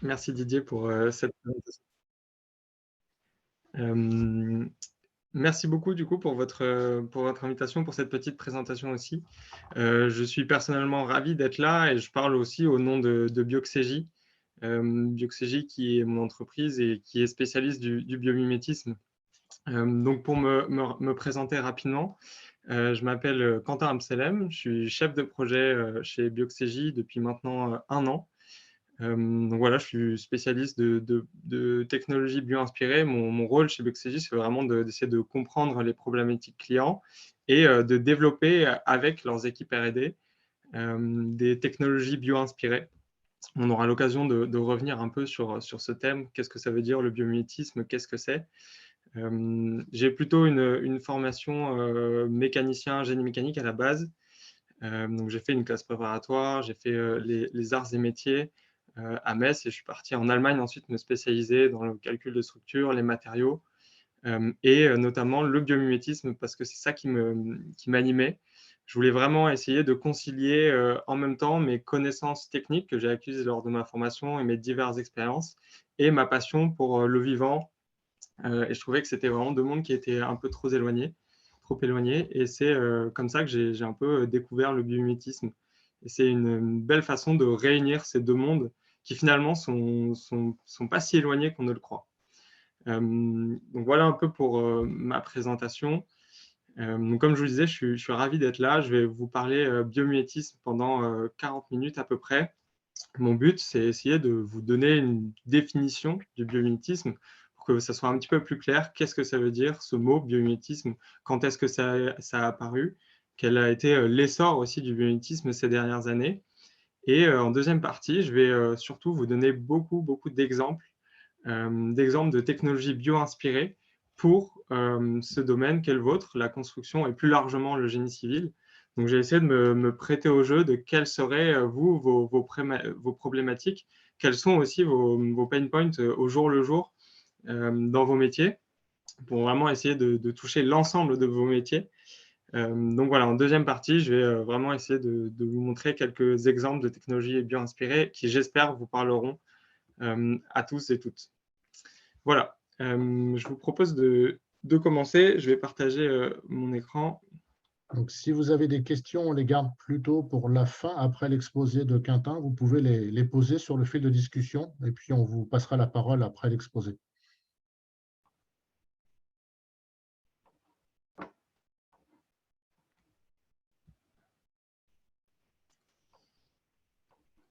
Merci Didier pour cette présentation. Euh, Merci beaucoup du coup pour votre invitation, pour cette petite présentation aussi. Je suis personnellement ravi d'être là et je parle aussi au nom de Bioxégie. Bioxégie qui est mon entreprise et qui est spécialiste du biomimétisme. Donc pour me présenter rapidement, je m'appelle Quentin Amselem, je suis chef de projet chez Bioxégie depuis maintenant 1 an. Donc voilà, je suis spécialiste de technologies bio-inspirées. Mon rôle chez Bioxégie, c'est vraiment d'essayer de comprendre les problématiques clients et de développer avec leurs équipes R&D des technologies bio-inspirées. On aura l'occasion de revenir un peu sur ce thème. Qu'est-ce que ça veut dire le biomimétisme? Qu'est-ce que c'est? J'ai plutôt une formation mécanicien, génie mécanique à la base. Donc j'ai fait une classe préparatoire, j'ai fait les arts et métiers à Metz et je suis parti en Allemagne ensuite me spécialiser dans le calcul de structure, les matériaux et notamment le biomimétisme parce que c'est ça qui m'animait. Je voulais vraiment essayer de concilier en même temps mes connaissances techniques que j'ai acquises lors de ma formation et mes diverses expériences et ma passion pour le vivant. Et je trouvais que c'était vraiment deux mondes qui étaient un peu trop éloignés. Trop éloignés. Et c'est comme ça que j'ai un peu découvert le biomimétisme. Et c'est une belle façon de réunir ces deux mondes qui finalement sont pas si éloignés qu'on ne le croit. Donc voilà un peu pour ma présentation. Donc comme je vous le disais, je suis ravi d'être là. Je vais vous parler biomimétisme pendant 40 minutes à peu près. Mon but, c'est essayer de vous donner une définition du biomimétisme pour que ça soit un petit peu plus clair. Qu'est-ce que ça veut dire, ce mot biomimétisme? Quand est-ce que ça a apparu? Quel a été l'essor aussi du biomimétisme ces dernières années? Et en deuxième partie, je vais surtout vous donner beaucoup d'exemples d'exemples de technologies bio-inspirées pour ce domaine qu'est le vôtre, la construction et plus largement le génie civil. Donc j'ai essayé de me prêter au jeu de quelles seraient, vous, vos problématiques, quels sont aussi vos pain points au jour le jour dans vos métiers, pour vraiment essayer de toucher l'ensemble de vos métiers. Donc voilà, en deuxième partie, je vais vraiment essayer de vous montrer quelques exemples de technologies bio-inspirées qui, j'espère, vous parleront à tous et toutes. Voilà, je vous propose de commencer. Je vais partager mon écran. Donc, si vous avez des questions, on les garde plutôt pour la fin, après l'exposé de Quentin. Vous pouvez les poser sur le fil de discussion et puis on vous passera la parole après l'exposé.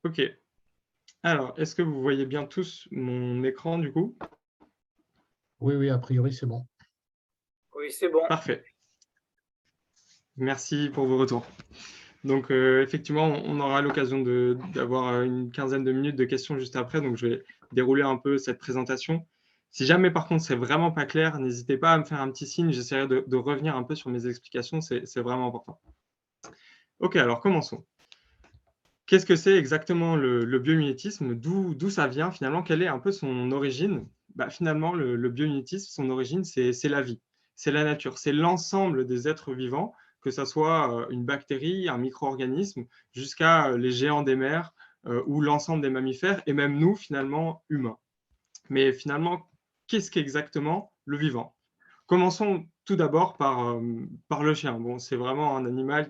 OK. Alors, est-ce que vous voyez bien tous mon écran du coup? Oui, oui, a priori, c'est bon. Oui, c'est bon. Parfait. Merci pour vos retours. Donc, effectivement, on aura l'occasion d'avoir une quinzaine de minutes de questions juste après. Donc, je vais dérouler un peu cette présentation. Si jamais, par contre, c'est vraiment pas clair, n'hésitez pas à me faire un petit signe. J'essaierai de revenir un peu sur mes explications. C'est vraiment important. OK, alors commençons. Qu'est-ce que c'est exactement le biomimétisme? D'où ça vient finalement? Quelle est un peu son origine? Finalement, le biomimétisme, son origine, c'est la vie, c'est la nature, c'est l'ensemble des êtres vivants, que ça soit une bactérie, un micro-organisme, jusqu'à les géants des mers ou l'ensemble des mammifères, et même nous, finalement, humains. Mais finalement, qu'est-ce qu'exactement le vivant? Commençons tout d'abord par le chien. Bon, c'est vraiment un animal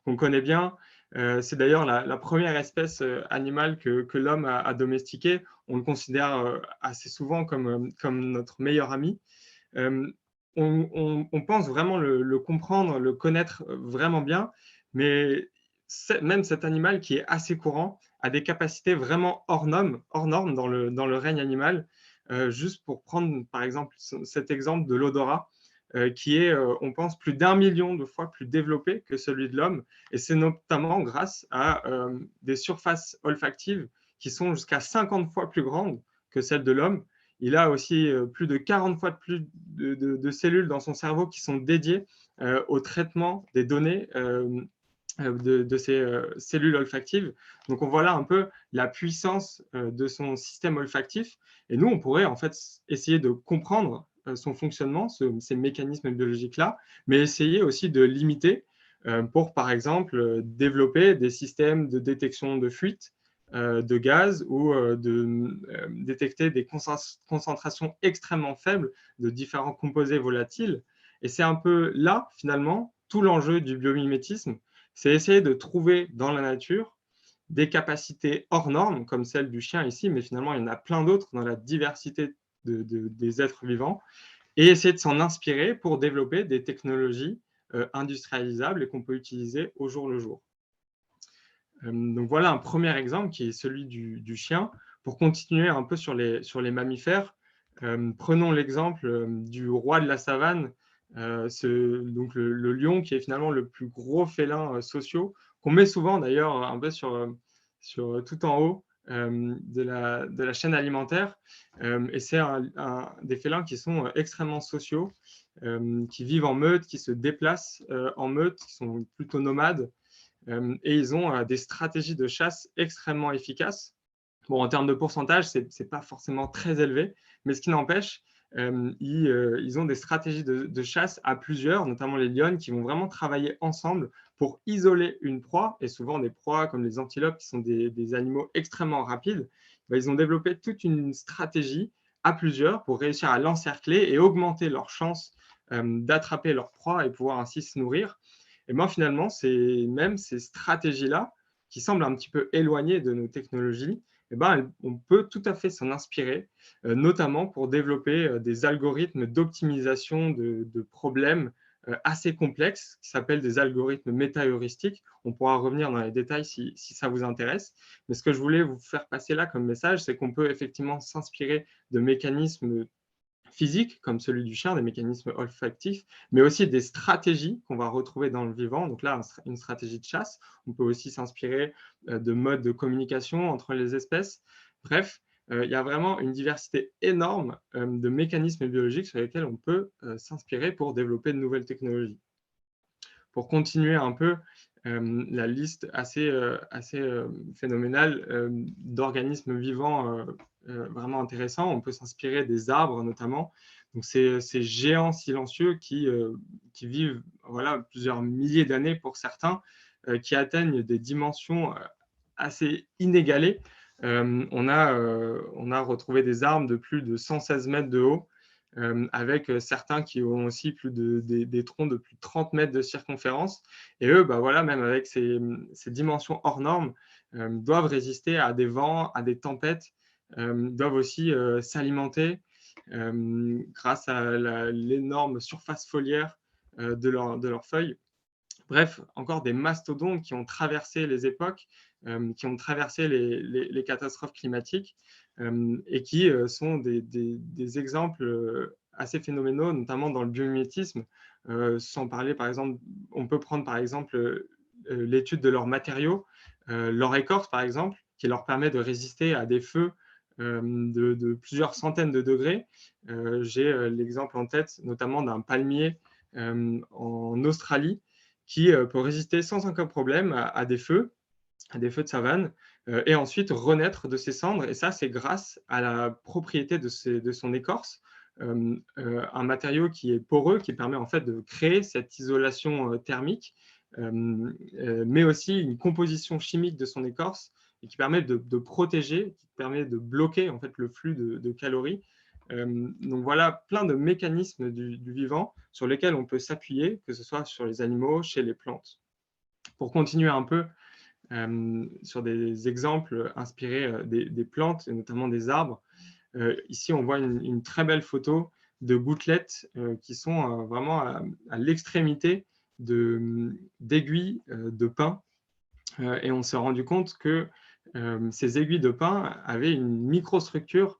qu'on connaît bien. C'est d'ailleurs la première espèce animale que l'homme a domestiquée. On le considère assez souvent comme notre meilleur ami. Euh, on pense vraiment le comprendre, le connaître vraiment bien, mais même cet animal qui est assez courant a des capacités vraiment hors normes dans le règne animal. Juste pour prendre par exemple cet exemple de l'odorat, qui est, on pense, plus d'1 million de fois plus développé que celui de l'homme. Et c'est notamment grâce à des surfaces olfactives qui sont jusqu'à 50 fois plus grandes que celles de l'homme. Il a aussi plus de 40 fois de plus de cellules dans son cerveau qui sont dédiées au traitement des données de ces cellules olfactives. Donc on voit là un peu la puissance de son système olfactif. Et nous, on pourrait en fait essayer de comprendre son fonctionnement, ces mécanismes biologiques-là, mais essayer aussi de l'imiter pour, par exemple, développer des systèmes de détection de fuite de gaz ou de détecter des concentrations extrêmement faibles de différents composés volatiles. Et c'est un peu là, finalement, tout l'enjeu du biomimétisme, c'est essayer de trouver dans la nature des capacités hors normes, comme celle du chien ici, mais finalement, il y en a plein d'autres dans la diversité des êtres vivants, et essayer de s'en inspirer pour développer des technologies industrialisables et qu'on peut utiliser au jour le jour. Donc voilà un premier exemple qui est celui du chien. Pour continuer un peu sur les mammifères, prenons l'exemple du roi de la savane, donc le lion qui est finalement le plus gros félin social, qu'on met souvent d'ailleurs un peu sur tout en haut de la chaîne alimentaire. Et c'est des félins qui sont extrêmement sociaux, qui vivent en meute, qui se déplacent en meute, qui sont plutôt nomades. Et ils ont des stratégies de chasse extrêmement efficaces. Bon, en termes de pourcentage, ce n'est pas forcément très élevé, mais ce qui n'empêche, ils ont des stratégies de chasse à plusieurs, notamment les lionnes, qui vont vraiment travailler ensemble pour isoler une proie, et souvent des proies comme les antilopes, qui sont des animaux extrêmement rapides. Ils ont développé toute une stratégie à plusieurs pour réussir à l'encercler et augmenter leurs chances d'attraper leur proie et pouvoir ainsi se nourrir. Et moi, finalement, c'est même ces stratégies-là, qui semblent un petit peu éloignées de nos technologies, on peut tout à fait s'en inspirer, notamment pour développer des algorithmes d'optimisation de problèmes assez complexes, qui s'appellent des algorithmes méta-heuristiques. On pourra revenir dans les détails si ça vous intéresse. Mais ce que je voulais vous faire passer là comme message, c'est qu'on peut effectivement s'inspirer de mécanismes physiques, comme celui du chien, des mécanismes olfactifs, mais aussi des stratégies qu'on va retrouver dans le vivant. Donc là, une stratégie de chasse. On peut aussi s'inspirer de modes de communication entre les espèces. Bref, il y a vraiment une diversité énorme de mécanismes biologiques sur lesquels on peut s'inspirer pour développer de nouvelles technologies. Pour continuer un peu la liste assez phénoménale d'organismes vivants vraiment intéressants, on peut s'inspirer des arbres notamment. Donc ces géants silencieux qui vivent plusieurs milliers d'années pour certains, qui atteignent des dimensions assez inégalées. On a retrouvé des arbres de plus de 116 mètres de haut, avec certains qui ont aussi des troncs de plus de 30 mètres de circonférence. Et eux, même avec ces dimensions hors normes, doivent résister à des vents, à des tempêtes, doivent aussi s'alimenter grâce à l'énorme surface foliaire de leurs feuilles. Bref, encore des mastodontes qui ont traversé les époques, qui ont traversé les catastrophes climatiques et qui sont des exemples assez phénoménaux, notamment dans le biomimétisme. Sans parler, par exemple, on peut prendre par exemple l'étude de leurs matériaux, leur écorce par exemple, qui leur permet de résister à des feux de plusieurs centaines de degrés. J'ai l'exemple en tête notamment d'un palmier en Australie, qui peut résister sans aucun problème à des feux de savane, et ensuite renaître de ses cendres. Et ça, c'est grâce à la propriété de son écorce, un matériau qui est poreux, qui permet en fait de créer cette isolation thermique, mais aussi une composition chimique de son écorce et qui permet de protéger, qui permet de bloquer en fait le flux de calories. Donc voilà plein de mécanismes du vivant sur lesquels on peut s'appuyer, que ce soit sur les animaux, chez les plantes. Pour continuer un peu sur des exemples inspirés des plantes, et notamment des arbres, ici on voit une très belle photo de gouttelettes qui sont vraiment à l'extrémité d'aiguilles de pin. Et on s'est rendu compte que ces aiguilles de pin avaient une microstructure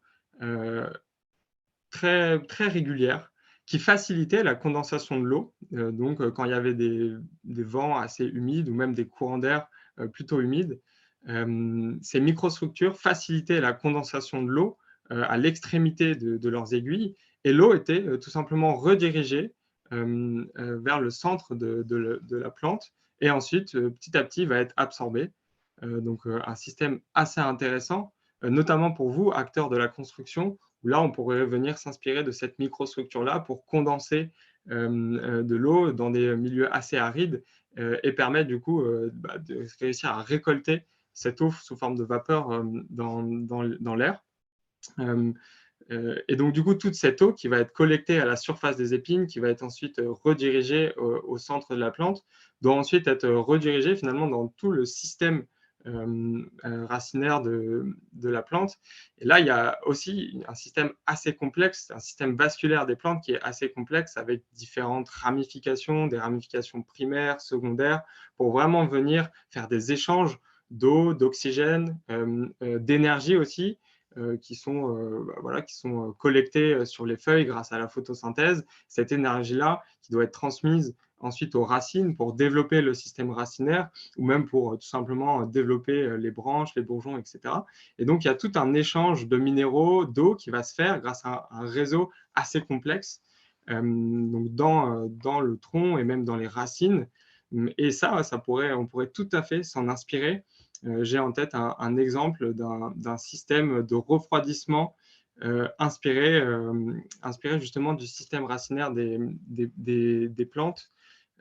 très, très régulière qui facilitait la condensation de l'eau. Donc, quand il y avait des vents assez humides ou même des courants d'air plutôt humides, ces microstructures facilitaient la condensation de l'eau à l'extrémité de leurs aiguilles, et l'eau était tout simplement redirigée vers le centre de la plante, et ensuite, petit à petit, va être absorbée. Donc, un système assez intéressant, notamment pour vous, acteurs de la construction, où là, on pourrait venir s'inspirer de cette microstructure-là pour condenser de l'eau dans des milieux assez arides et permettre du coup de réussir à récolter cette eau sous forme de vapeur dans l'air. Et donc, du coup, toute cette eau qui va être collectée à la surface des épines, qui va être ensuite redirigée au centre de la plante, doit ensuite être redirigée finalement dans tout le système racinaire de la plante. Et là, il y a aussi un système assez complexe, un système vasculaire des plantes qui est assez complexe avec différentes ramifications, des ramifications primaires, secondaires, pour vraiment venir faire des échanges d'eau, d'oxygène, d'énergie aussi, qui sont collectées sur les feuilles grâce à la photosynthèse. Cette énergie-là qui doit être transmise ensuite aux racines pour développer le système racinaire ou même pour tout simplement développer les branches, les bourgeons, etc. Et donc, il y a tout un échange de minéraux, d'eau qui va se faire grâce à un réseau assez complexe donc dans le tronc et même dans les racines. Et ça on pourrait tout à fait s'en inspirer. J'ai en tête un exemple d'un système de refroidissement inspiré justement du système racinaire des plantes,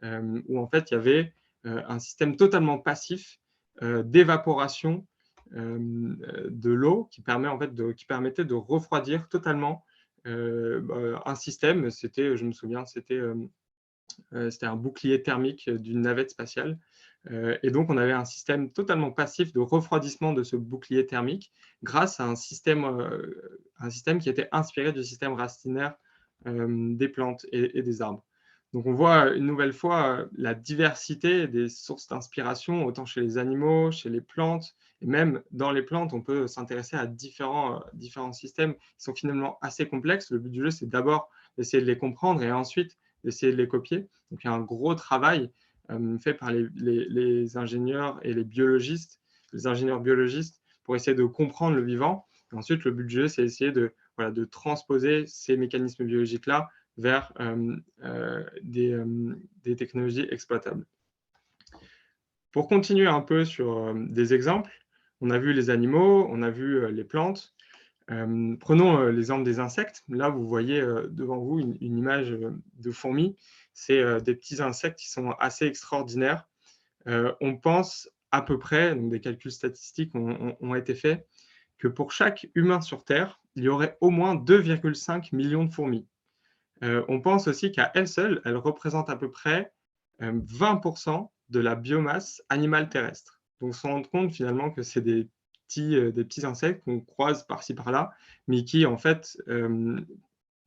où en fait il y avait un système totalement passif d'évaporation de l'eau qui permettait de refroidir totalement un système. Je me souviens, c'était un bouclier thermique d'une navette spatiale. Et donc, on avait un système totalement passif de refroidissement de ce bouclier thermique grâce à un système qui était inspiré du système racinaire des plantes et des arbres. Donc, on voit une nouvelle fois la diversité des sources d'inspiration, autant chez les animaux, chez les plantes, et même dans les plantes, on peut s'intéresser à différents systèmes qui sont finalement assez complexes. Le but du jeu, c'est d'abord d'essayer de les comprendre et ensuite d'essayer de les copier. Donc, il y a un gros travail fait par les ingénieurs et les ingénieurs biologistes pour essayer de comprendre le vivant. Et ensuite, le but du jeu, c'est essayer de transposer ces mécanismes biologiques-là vers des technologies exploitables. Pour continuer un peu sur des exemples, on a vu les animaux, on a vu les plantes. Prenons l'exemple des insectes. Là, vous voyez devant vous une image de fourmis. C'est des petits insectes qui sont assez extraordinaires. On pense à peu près, donc des calculs statistiques ont été faits, que pour chaque humain sur Terre, il y aurait au moins 2,5 millions de fourmis. On pense aussi qu'à elles seules, elles représentent à peu près 20% de la biomasse animale terrestre. Donc, on se rend compte finalement que c'est des petits insectes qu'on croise par-ci par-là, mais qui en fait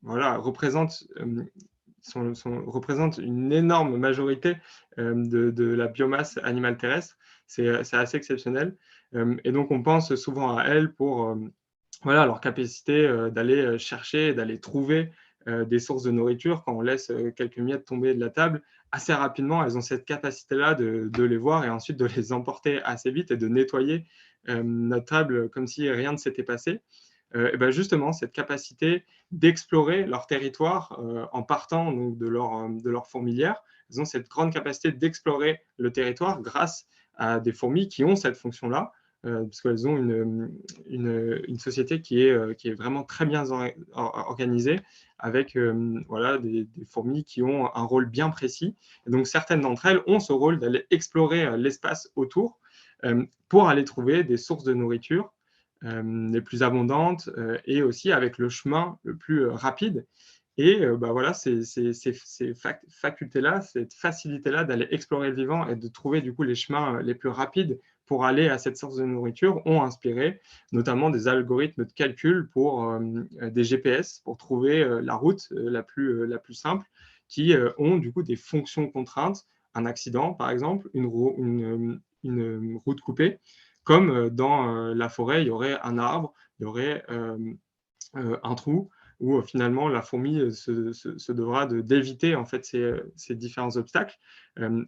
représentent une énorme majorité de la biomasse animale terrestre. C'est assez exceptionnel. Et donc, on pense souvent à elles pour leur capacité d'aller chercher, d'aller trouver des sources de nourriture. Quand on laisse quelques miettes tomber de la table, assez rapidement, elles ont cette capacité-là de les voir et ensuite de les emporter assez vite et de nettoyer notre table comme si rien ne s'était passé. Et ben justement, cette capacité d'explorer leur territoire en partant donc, de leur fourmilière, elles ont cette grande capacité d'explorer le territoire grâce à des fourmis qui ont cette fonction-là, parce qu'elles ont une société qui est vraiment très bien organisée, avec des fourmis qui ont un rôle bien précis. Et donc, certaines d'entre elles ont ce rôle d'aller explorer l'espace autour pour aller trouver des sources de nourriture les plus abondantes et aussi avec le chemin le plus rapide. Et ces facultés-là, cette facilité-là d'aller explorer le vivant et de trouver du coup les chemins les plus rapides pour aller à cette source de nourriture ont inspiré notamment des algorithmes de calcul pour des GPS pour trouver la route la plus simple qui ont du coup des fonctions contraintes, un accident par exemple, une route coupée, comme dans la forêt, il y aurait un arbre, il y aurait un trou où finalement la fourmi se devra d'éviter en fait ces différents obstacles.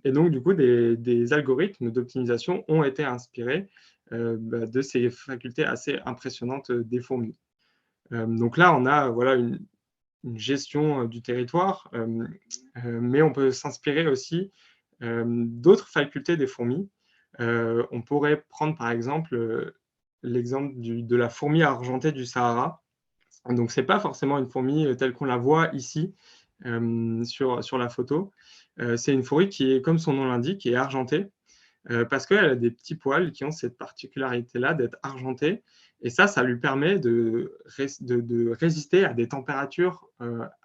Et donc du coup des algorithmes d'optimisation ont été inspirés de ces facultés assez impressionnantes des fourmis. Donc là on a une gestion du territoire, mais on peut s'inspirer aussi d'autres facultés des fourmis. On pourrait prendre par exemple l'exemple de la fourmi argentée du Sahara. Donc, ce n'est pas forcément une fourmi telle qu'on la voit ici sur la photo. C'est une fourmi qui est, comme son nom l'indique, qui est argentée. parce qu'elle a des petits poils qui ont cette particularité-là d'être argentés. Et ça lui permet de résister à des températures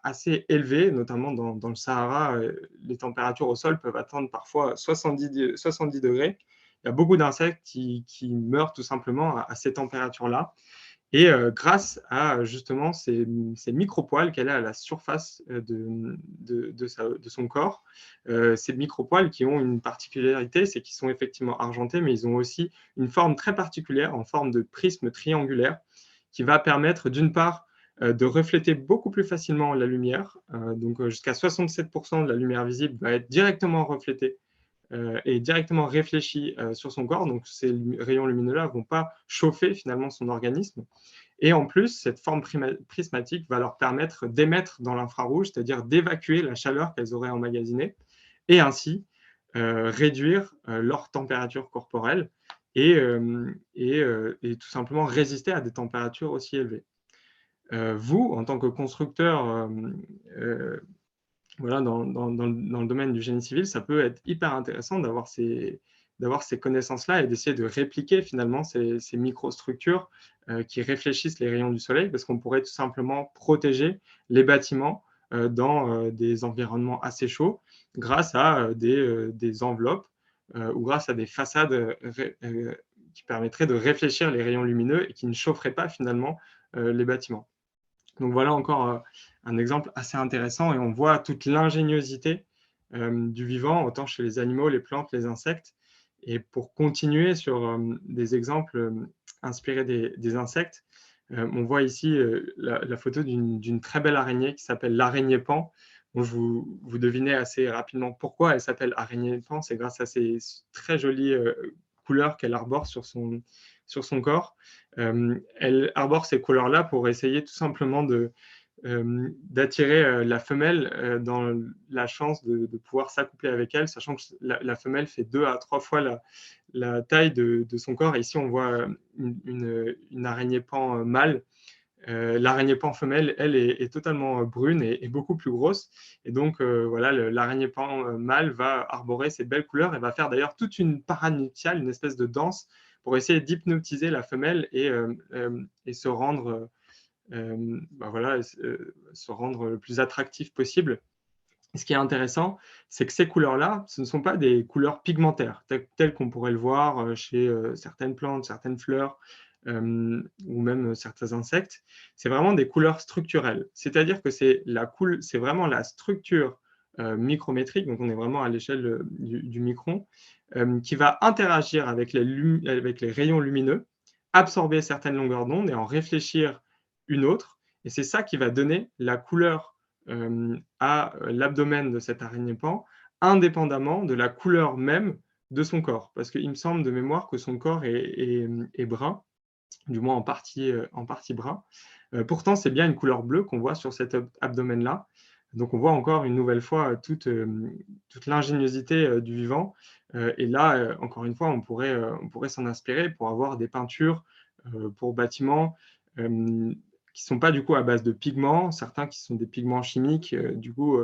assez élevées, notamment dans le Sahara. Les températures au sol peuvent atteindre parfois 70 degrés. Il y a beaucoup d'insectes qui meurent tout simplement à ces températures-là. Et grâce à justement ces micro-poils qu'elle a à la surface de son corps, ces micro-poils qui ont une particularité, c'est qu'ils sont effectivement argentés, mais ils ont aussi une forme très particulière, en forme de prisme triangulaire, qui va permettre d'une part de refléter beaucoup plus facilement la lumière, donc jusqu'à 67% de la lumière visible va être directement reflétée et directement réfléchi sur son corps. Donc, ces rayons lumineux-là ne vont pas chauffer finalement son organisme. Et en plus, cette forme prismatique va leur permettre d'émettre dans l'infrarouge, c'est-à-dire d'évacuer la chaleur qu'elles auraient emmagasinée, et ainsi réduire leur température corporelle et tout simplement résister à des températures aussi élevées. Vous, en tant que constructeur, voilà, dans le domaine du génie civil, ça peut être hyper intéressant d'avoir ces connaissances-là et d'essayer de répliquer finalement ces microstructures qui réfléchissent les rayons du soleil, parce qu'on pourrait tout simplement protéger les bâtiments dans des environnements assez chauds grâce à des enveloppes ou grâce à des façades qui permettraient de réfléchir les rayons lumineux et qui ne chaufferaient pas finalement les bâtiments. Donc voilà encore un exemple assez intéressant, et on voit toute l'ingéniosité du vivant, autant chez les animaux, les plantes, les insectes. Et pour continuer sur des exemples inspirés des insectes, on voit ici la photo d'une très belle araignée qui s'appelle l'araignée pan. Bon, vous devinez assez rapidement pourquoi elle s'appelle araignée pan, c'est grâce à ces très jolies couleurs qu'elle arbore sur son corps. Elle arbore ces couleurs-là pour essayer tout simplement d'attirer la femelle dans la chance de pouvoir s'accoupler avec elle, sachant que la femelle fait 2 à 3 fois la taille de son corps. Et ici, on voit une araignée pan mâle. L'araignée pan femelle, elle, est totalement brune et beaucoup plus grosse. Et donc, voilà, l'araignée pan mâle va arborer ces belles couleurs et va faire d'ailleurs toute une parade nuptiale, une espèce de danse, pour essayer d'hypnotiser la femelle et se rendre, voilà, se rendre le plus attractif possible. Et ce qui est intéressant, c'est que ces couleurs-là, ce ne sont pas des couleurs pigmentaires, telles qu'on pourrait le voir chez certaines plantes, certaines fleurs, ou même certains insectes. C'est vraiment des couleurs structurelles. C'est-à-dire que c'est vraiment la structure micrométrique, donc on est vraiment à l'échelle du micron, qui va interagir avec les rayons lumineux, absorber certaines longueurs d'onde et en réfléchir une autre. Et c'est ça qui va donner la couleur à l'abdomen de cette araignée pan, indépendamment de la couleur même de son corps. Parce qu'il me semble de mémoire que son corps est brun, du moins en partie brun. Pourtant, c'est bien une couleur bleue qu'on voit sur cet abdomen-là. Donc, on voit encore une nouvelle fois toute l'ingéniosité du vivant. Et là, encore une fois, on pourrait s'en inspirer pour avoir des peintures pour bâtiments qui ne sont pas du coup à base de pigments, certains qui sont des pigments chimiques, du coup,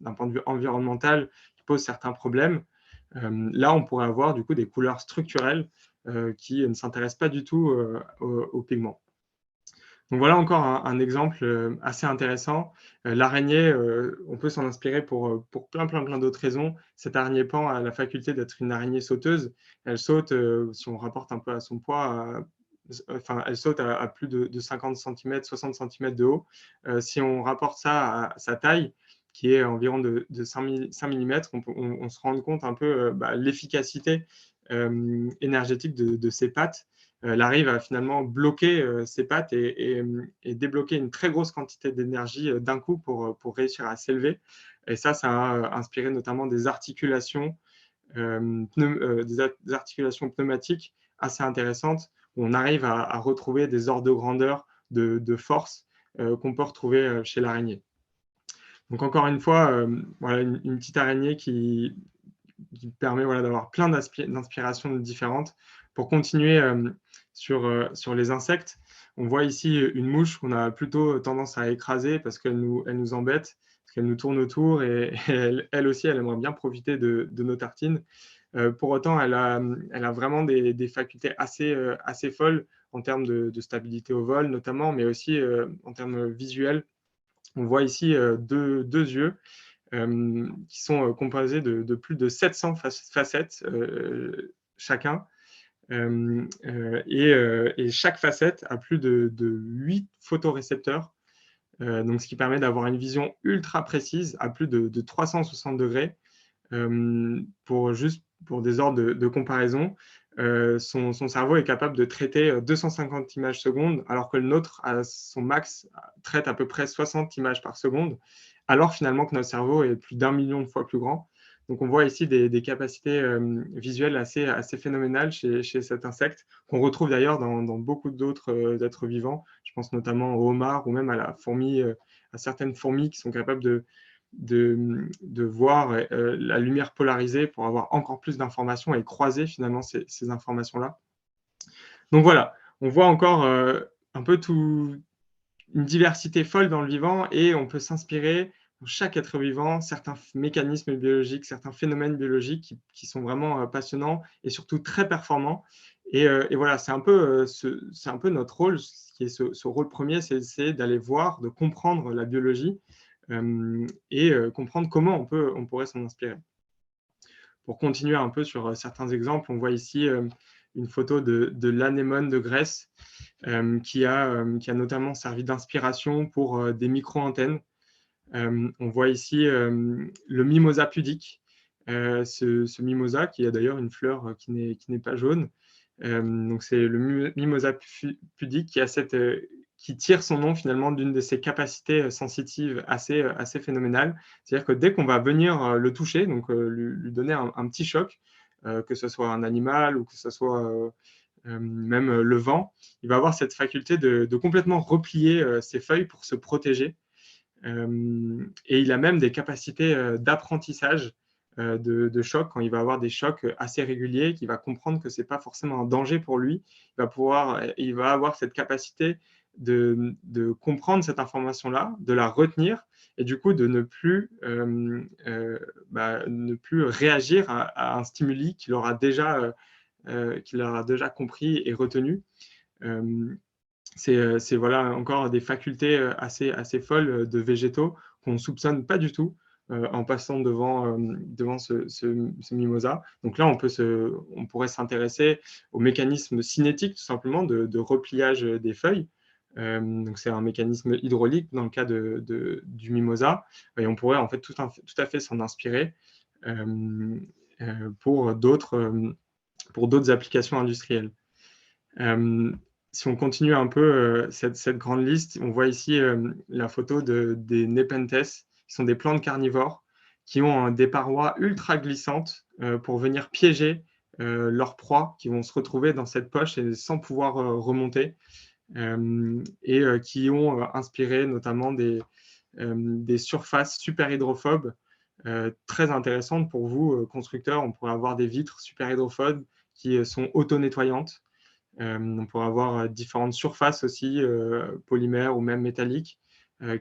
d'un point de vue environnemental, qui posent certains problèmes. Là, on pourrait avoir du coup des couleurs structurelles qui ne s'intéressent pas du tout aux pigments. Donc voilà encore un exemple assez intéressant. L'araignée, on peut s'en inspirer pour plein d'autres raisons. Cette araignée pan a la faculté d'être une araignée sauteuse. Elle saute, si on rapporte un peu à son poids, elle saute à plus de 50 cm, 60 cm de haut. Si on rapporte ça à sa taille, qui est environ de 5 mm, on se rend compte un peu l'efficacité énergétique de ses pattes. Elle arrive à finalement bloquer ses pattes et débloquer une très grosse quantité d'énergie d'un coup pour réussir à s'élever. Et ça a inspiré notamment des articulations pneumatiques assez intéressantes, où on arrive à retrouver des ordres de grandeur, de force qu'on peut retrouver chez l'araignée. Donc encore une fois, voilà une petite araignée qui permet d'avoir plein d'inspirations différentes. Pour continuer sur les insectes, on voit ici une mouche qu'on a plutôt tendance à écraser parce qu'elle nous embête, parce qu'elle nous tourne autour et elle aussi, elle aimerait bien profiter de nos tartines. Pour autant, elle a vraiment des facultés assez folles en termes de stabilité au vol notamment, mais aussi en termes visuels. On voit ici deux yeux qui sont composés de plus de 700 facettes chacun. Et chaque facette a plus de 8 photorécepteurs, donc ce qui permet d'avoir une vision ultra précise à plus de 360 degrés. Pour des ordres de comparaison, son cerveau est capable de traiter 250 images secondes, alors que le nôtre, à son max, traite à peu près 60 images par seconde, alors finalement que notre cerveau est plus d'1 million de fois plus grand. Donc on voit ici des capacités visuelles assez phénoménales chez cet insecte, qu'on retrouve d'ailleurs dans beaucoup d'autres êtres vivants. Je pense notamment aux homards ou même à certaines fourmis qui sont capables de voir la lumière polarisée pour avoir encore plus d'informations et croiser finalement ces informations-là. Donc voilà, on voit encore un peu une diversité folle dans le vivant, et on peut s'inspirer pour chaque être vivant certains mécanismes biologiques, certains phénomènes biologiques qui sont vraiment passionnants et surtout très performants. Et voilà, c'est un peu notre rôle, qui est ce rôle premier, c'est d'aller voir, de comprendre la biologie et comprendre comment on pourrait s'en inspirer. Pour continuer un peu sur certains exemples, on voit ici une photo de l'anémone de Grèce qui a notamment servi d'inspiration pour des micro-antennes. On voit ici le mimosa pudique, ce mimosa qui a d'ailleurs une fleur qui n'est pas jaune. Donc c'est le mimosa pudique qui tire son nom finalement d'une de ses capacités sensitives assez phénoménales. C'est-à-dire que dès qu'on va venir le toucher, donc lui donner un petit choc, que ce soit un animal ou que ce soit même le vent, il va avoir cette faculté de complètement replier ses feuilles pour se protéger. Et il a même des capacités d'apprentissage de choc, quand il va avoir des chocs assez réguliers, qu'il va comprendre que ce n'est pas forcément un danger pour lui. Il va avoir cette capacité de comprendre cette information-là, de la retenir, et du coup de ne plus réagir à un stimuli qu'il aura déjà compris et retenu. C'est voilà, encore des facultés assez folles de végétaux qu'on ne soupçonne pas du tout en passant devant ce mimosa. Donc là, on pourrait s'intéresser au mécanisme cinétique, tout simplement, de repliage des feuilles. Donc c'est un mécanisme hydraulique dans le cas du mimosa, et on pourrait en fait tout à fait s'en inspirer pour d'autres applications industrielles. Si on continue un peu cette grande liste, on voit ici la photo des Nepenthes, qui sont des plantes carnivores qui ont des parois ultra glissantes pour venir piéger leurs proies, qui vont se retrouver dans cette poche et sans pouvoir remonter, et qui ont inspiré notamment des surfaces super hydrophobes très intéressantes pour vous, constructeurs. On pourrait avoir des vitres super hydrophobes qui sont auto-nettoyantes. On pourrait avoir différentes surfaces aussi, polymères ou même métalliques,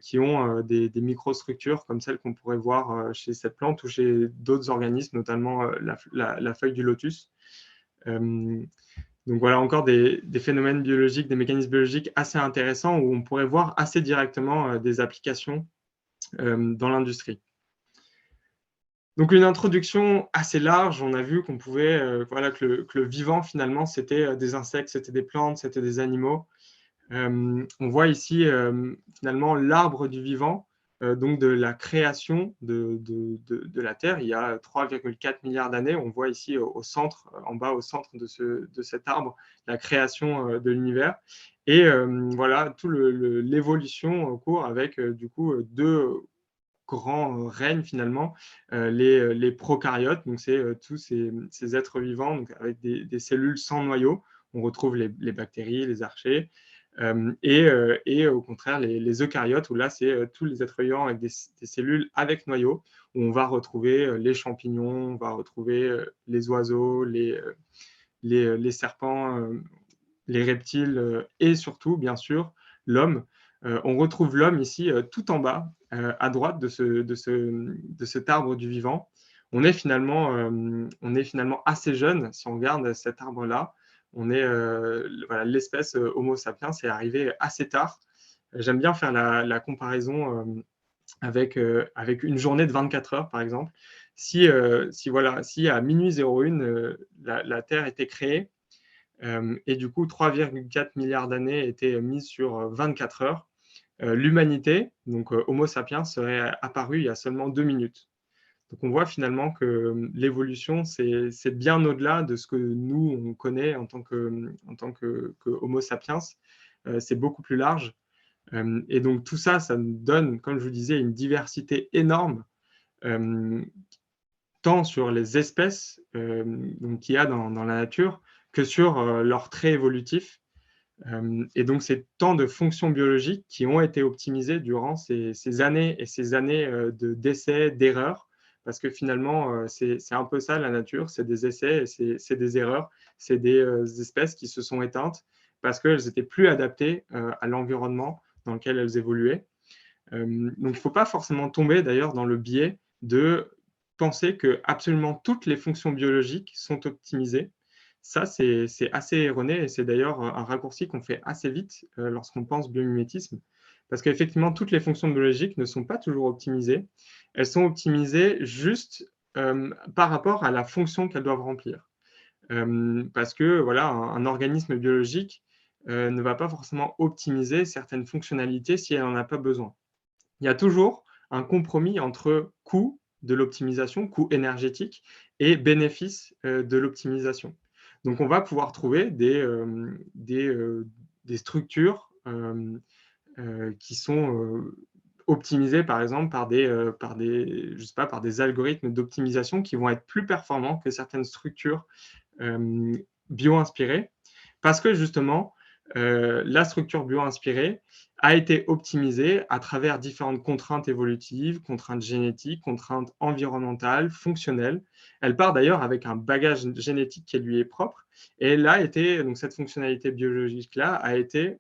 qui ont des microstructures comme celles qu'on pourrait voir chez cette plante ou chez d'autres organismes, notamment la feuille du lotus. Donc voilà encore des phénomènes biologiques, des mécanismes biologiques assez intéressants où on pourrait voir assez directement des applications dans l'industrie. Donc une introduction assez large, on a vu qu'on pouvait, que le vivant finalement c'était des insectes, c'était des plantes, c'était des animaux. On voit ici finalement l'arbre du vivant, donc de la création de la Terre il y a 3,4 milliards d'années. On voit ici au centre, en bas au centre de cet arbre, la création de l'univers. Et voilà, toute l'évolution au cours avec du coup deux grands règnes finalement, les prokaryotes, donc c'est tous ces êtres vivants donc avec des cellules sans noyau. On retrouve les bactéries, les archées, et au contraire les eucaryotes, où là c'est tous les êtres vivants avec des cellules avec noyau, où on va retrouver les champignons, on va retrouver les oiseaux, les serpents, les reptiles, et surtout bien sûr l'homme. On retrouve l'homme ici tout en bas, à droite de cet arbre du vivant. on est finalement assez jeune. Si on regarde cet arbre-là, voilà, l'espèce Homo sapiens est arrivée assez tard. J'aime bien faire la comparaison avec une journée de 24 heures, par exemple. Si à minuit 01, la Terre était créée, et du coup 3,4 milliards d'années étaient mises sur 24 heures, l'humanité, donc Homo sapiens, serait apparue il y a seulement 2 minutes. Donc on voit finalement que l'évolution, c'est bien au-delà de ce que nous, on connaît en tant que Homo sapiens. C'est beaucoup plus large. Et donc tout ça, ça nous donne, comme je vous disais, une diversité énorme, tant sur les espèces qu'il y a dans la nature que sur leurs traits évolutifs. Et donc, c'est tant de fonctions biologiques qui ont été optimisées durant ces années et ces années d'essais, d'erreurs, parce que finalement, c'est un peu ça la nature, c'est des essais et c'est des erreurs, c'est des espèces qui se sont éteintes parce qu'elles n'étaient plus adaptées à l'environnement dans lequel elles évoluaient. Donc, il ne faut pas forcément tomber d'ailleurs dans le biais de penser que absolument toutes les fonctions biologiques sont optimisées. Ça, c'est assez erroné et c'est d'ailleurs un raccourci qu'on fait assez vite lorsqu'on pense biomimétisme, parce qu'effectivement, toutes les fonctions biologiques ne sont pas toujours optimisées. Elles sont optimisées juste par rapport à la fonction qu'elles doivent remplir. Parce que voilà, un organisme biologique ne va pas forcément optimiser certaines fonctionnalités si elle n'en a pas besoin. Il y a toujours un compromis entre coût de l'optimisation, coût énergétique, et bénéfice de l'optimisation. Donc, on va pouvoir trouver des structures qui sont optimisées, par exemple, par des algorithmes d'optimisation qui vont être plus performants que certaines structures bio-inspirées, parce que justement, la structure bio-inspirée a été optimisée à travers différentes contraintes évolutives, contraintes génétiques, contraintes environnementales, fonctionnelles. Elle part d'ailleurs avec un bagage génétique qui lui est propre, et donc cette fonctionnalité biologique-là a été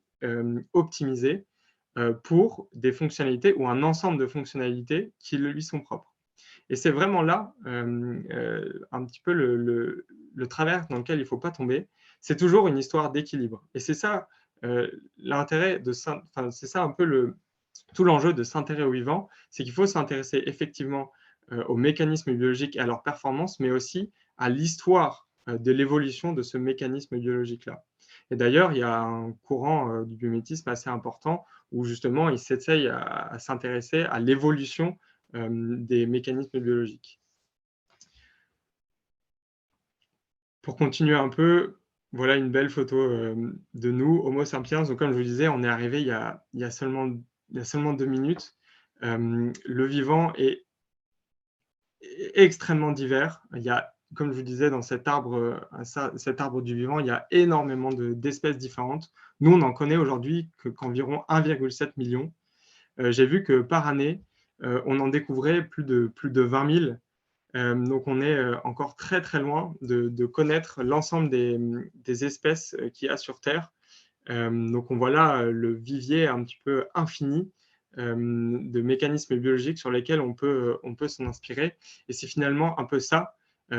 optimisée pour des fonctionnalités ou un ensemble de fonctionnalités qui lui sont propres. Et c'est vraiment là un petit peu le travers dans lequel il ne faut pas tomber. C'est toujours une histoire d'équilibre. Et c'est ça l'intérêt c'est ça un peu tout l'enjeu de s'intéresser aux vivants, c'est qu'il faut s'intéresser effectivement aux mécanismes biologiques et à leur performance, mais aussi à l'histoire de l'évolution de ce mécanisme biologique-là. Et d'ailleurs, il y a un courant du biomimétisme assez important où justement il s'essaye à s'intéresser à l'évolution des mécanismes biologiques. Pour continuer un peu, voilà une belle photo de nous, Homo sapiens. Donc, comme je vous disais, on est arrivé il y a seulement 2 minutes. Le vivant est extrêmement divers. Il y a, comme je vous disais, dans cet arbre du vivant, il y a énormément d'espèces différentes. Nous, on en connaît aujourd'hui qu'environ 1,7 million. J'ai vu que par année, on en découvrait plus de 20 000. Donc, on est encore très, très loin de connaître l'ensemble des espèces qu'il y a sur Terre. Donc, on voit là le vivier un petit peu infini de mécanismes biologiques sur lesquels on peut s'en inspirer. Et c'est finalement un peu ça, tout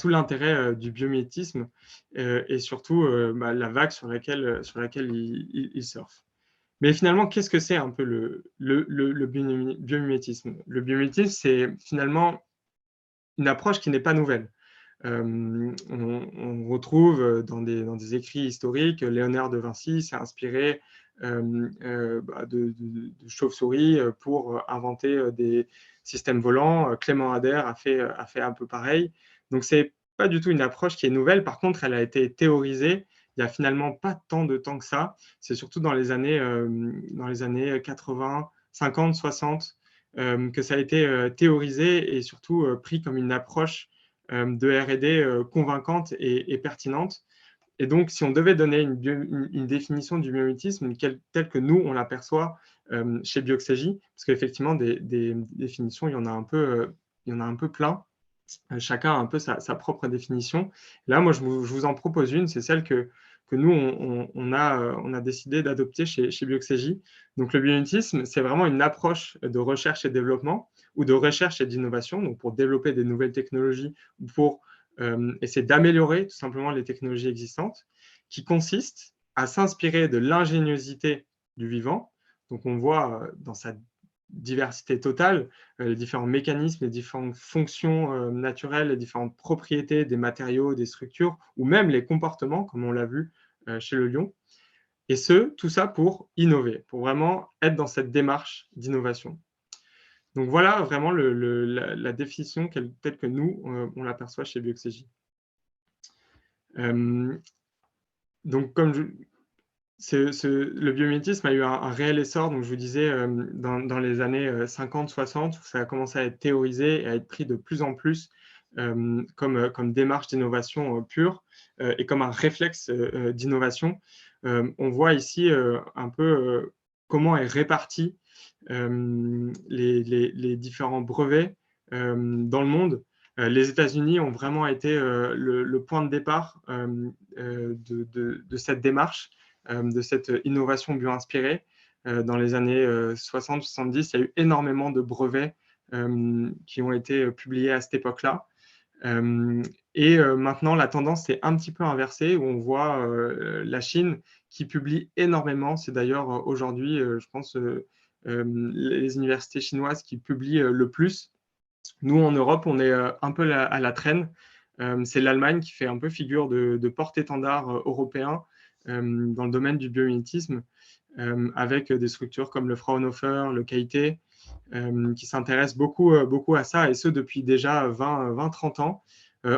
l'intérêt du biomimétisme et surtout la vague sur laquelle il surfe. Mais finalement, qu'est-ce que c'est un peu le biomimétisme? Le biomimétisme, c'est finalement une approche qui n'est pas nouvelle. On retrouve dans des écrits historiques, Léonard de Vinci s'est inspiré de chauves-souris pour inventer des systèmes volants. Clément Ader a fait un peu pareil. Donc, ce n'est pas du tout une approche qui est nouvelle. Par contre, elle a été théorisée il n'y a finalement pas tant de temps que ça. C'est surtout dans les années 80, 50, 60 que ça a été théorisé et surtout pris comme une approche de R&D convaincante et pertinente. Et donc, si on devait donner une définition du biomimétisme telle que nous, on l'aperçoit chez Bioxégie, parce qu'effectivement, des définitions, il y en a un peu plein. Chacun a un peu sa propre définition. Là, moi, je vous en propose une, c'est celle que que nous, on a décidé d'adopter chez Bioxégie. Donc, le biomimétisme, c'est vraiment une approche de recherche et développement ou de recherche et d'innovation, donc pour développer des nouvelles technologies ou pour essayer d'améliorer tout simplement les technologies existantes, qui consiste à s'inspirer de l'ingéniosité du vivant. Donc, on voit dans sa diversité totale, les différents mécanismes, les différentes fonctions naturelles, les différentes propriétés des matériaux, des structures, ou même les comportements, comme on l'a vu chez le lion. Et tout ça pour innover, pour vraiment être dans cette démarche d'innovation. Donc voilà vraiment la définition telle que nous, on l'aperçoit chez Bioxégie. Donc comme le biomimétisme a eu un réel essor, donc je vous disais, dans les années 50-60, ça a commencé à être théorisé et à être pris de plus en plus comme démarche d'innovation pure et comme un réflexe d'innovation. On voit ici un peu comment est réparti les différents brevets dans le monde. Les États-Unis ont vraiment été le point de départ de cette démarche, de cette innovation bio-inspirée. Dans les années 60-70, il y a eu énormément de brevets qui ont été publiés à cette époque-là. Et maintenant, la tendance s'est un petit peu inversée, où on voit la Chine qui publie énormément. C'est d'ailleurs aujourd'hui, je pense, les universités chinoises qui publient le plus. Nous, en Europe, on est un peu à la traîne. C'est l'Allemagne qui fait un peu figure de porte-étendard européen dans le domaine du biomimétisme, avec des structures comme le Fraunhofer, le KIT, qui s'intéressent beaucoup à ça, et ce depuis déjà 20-30 ans.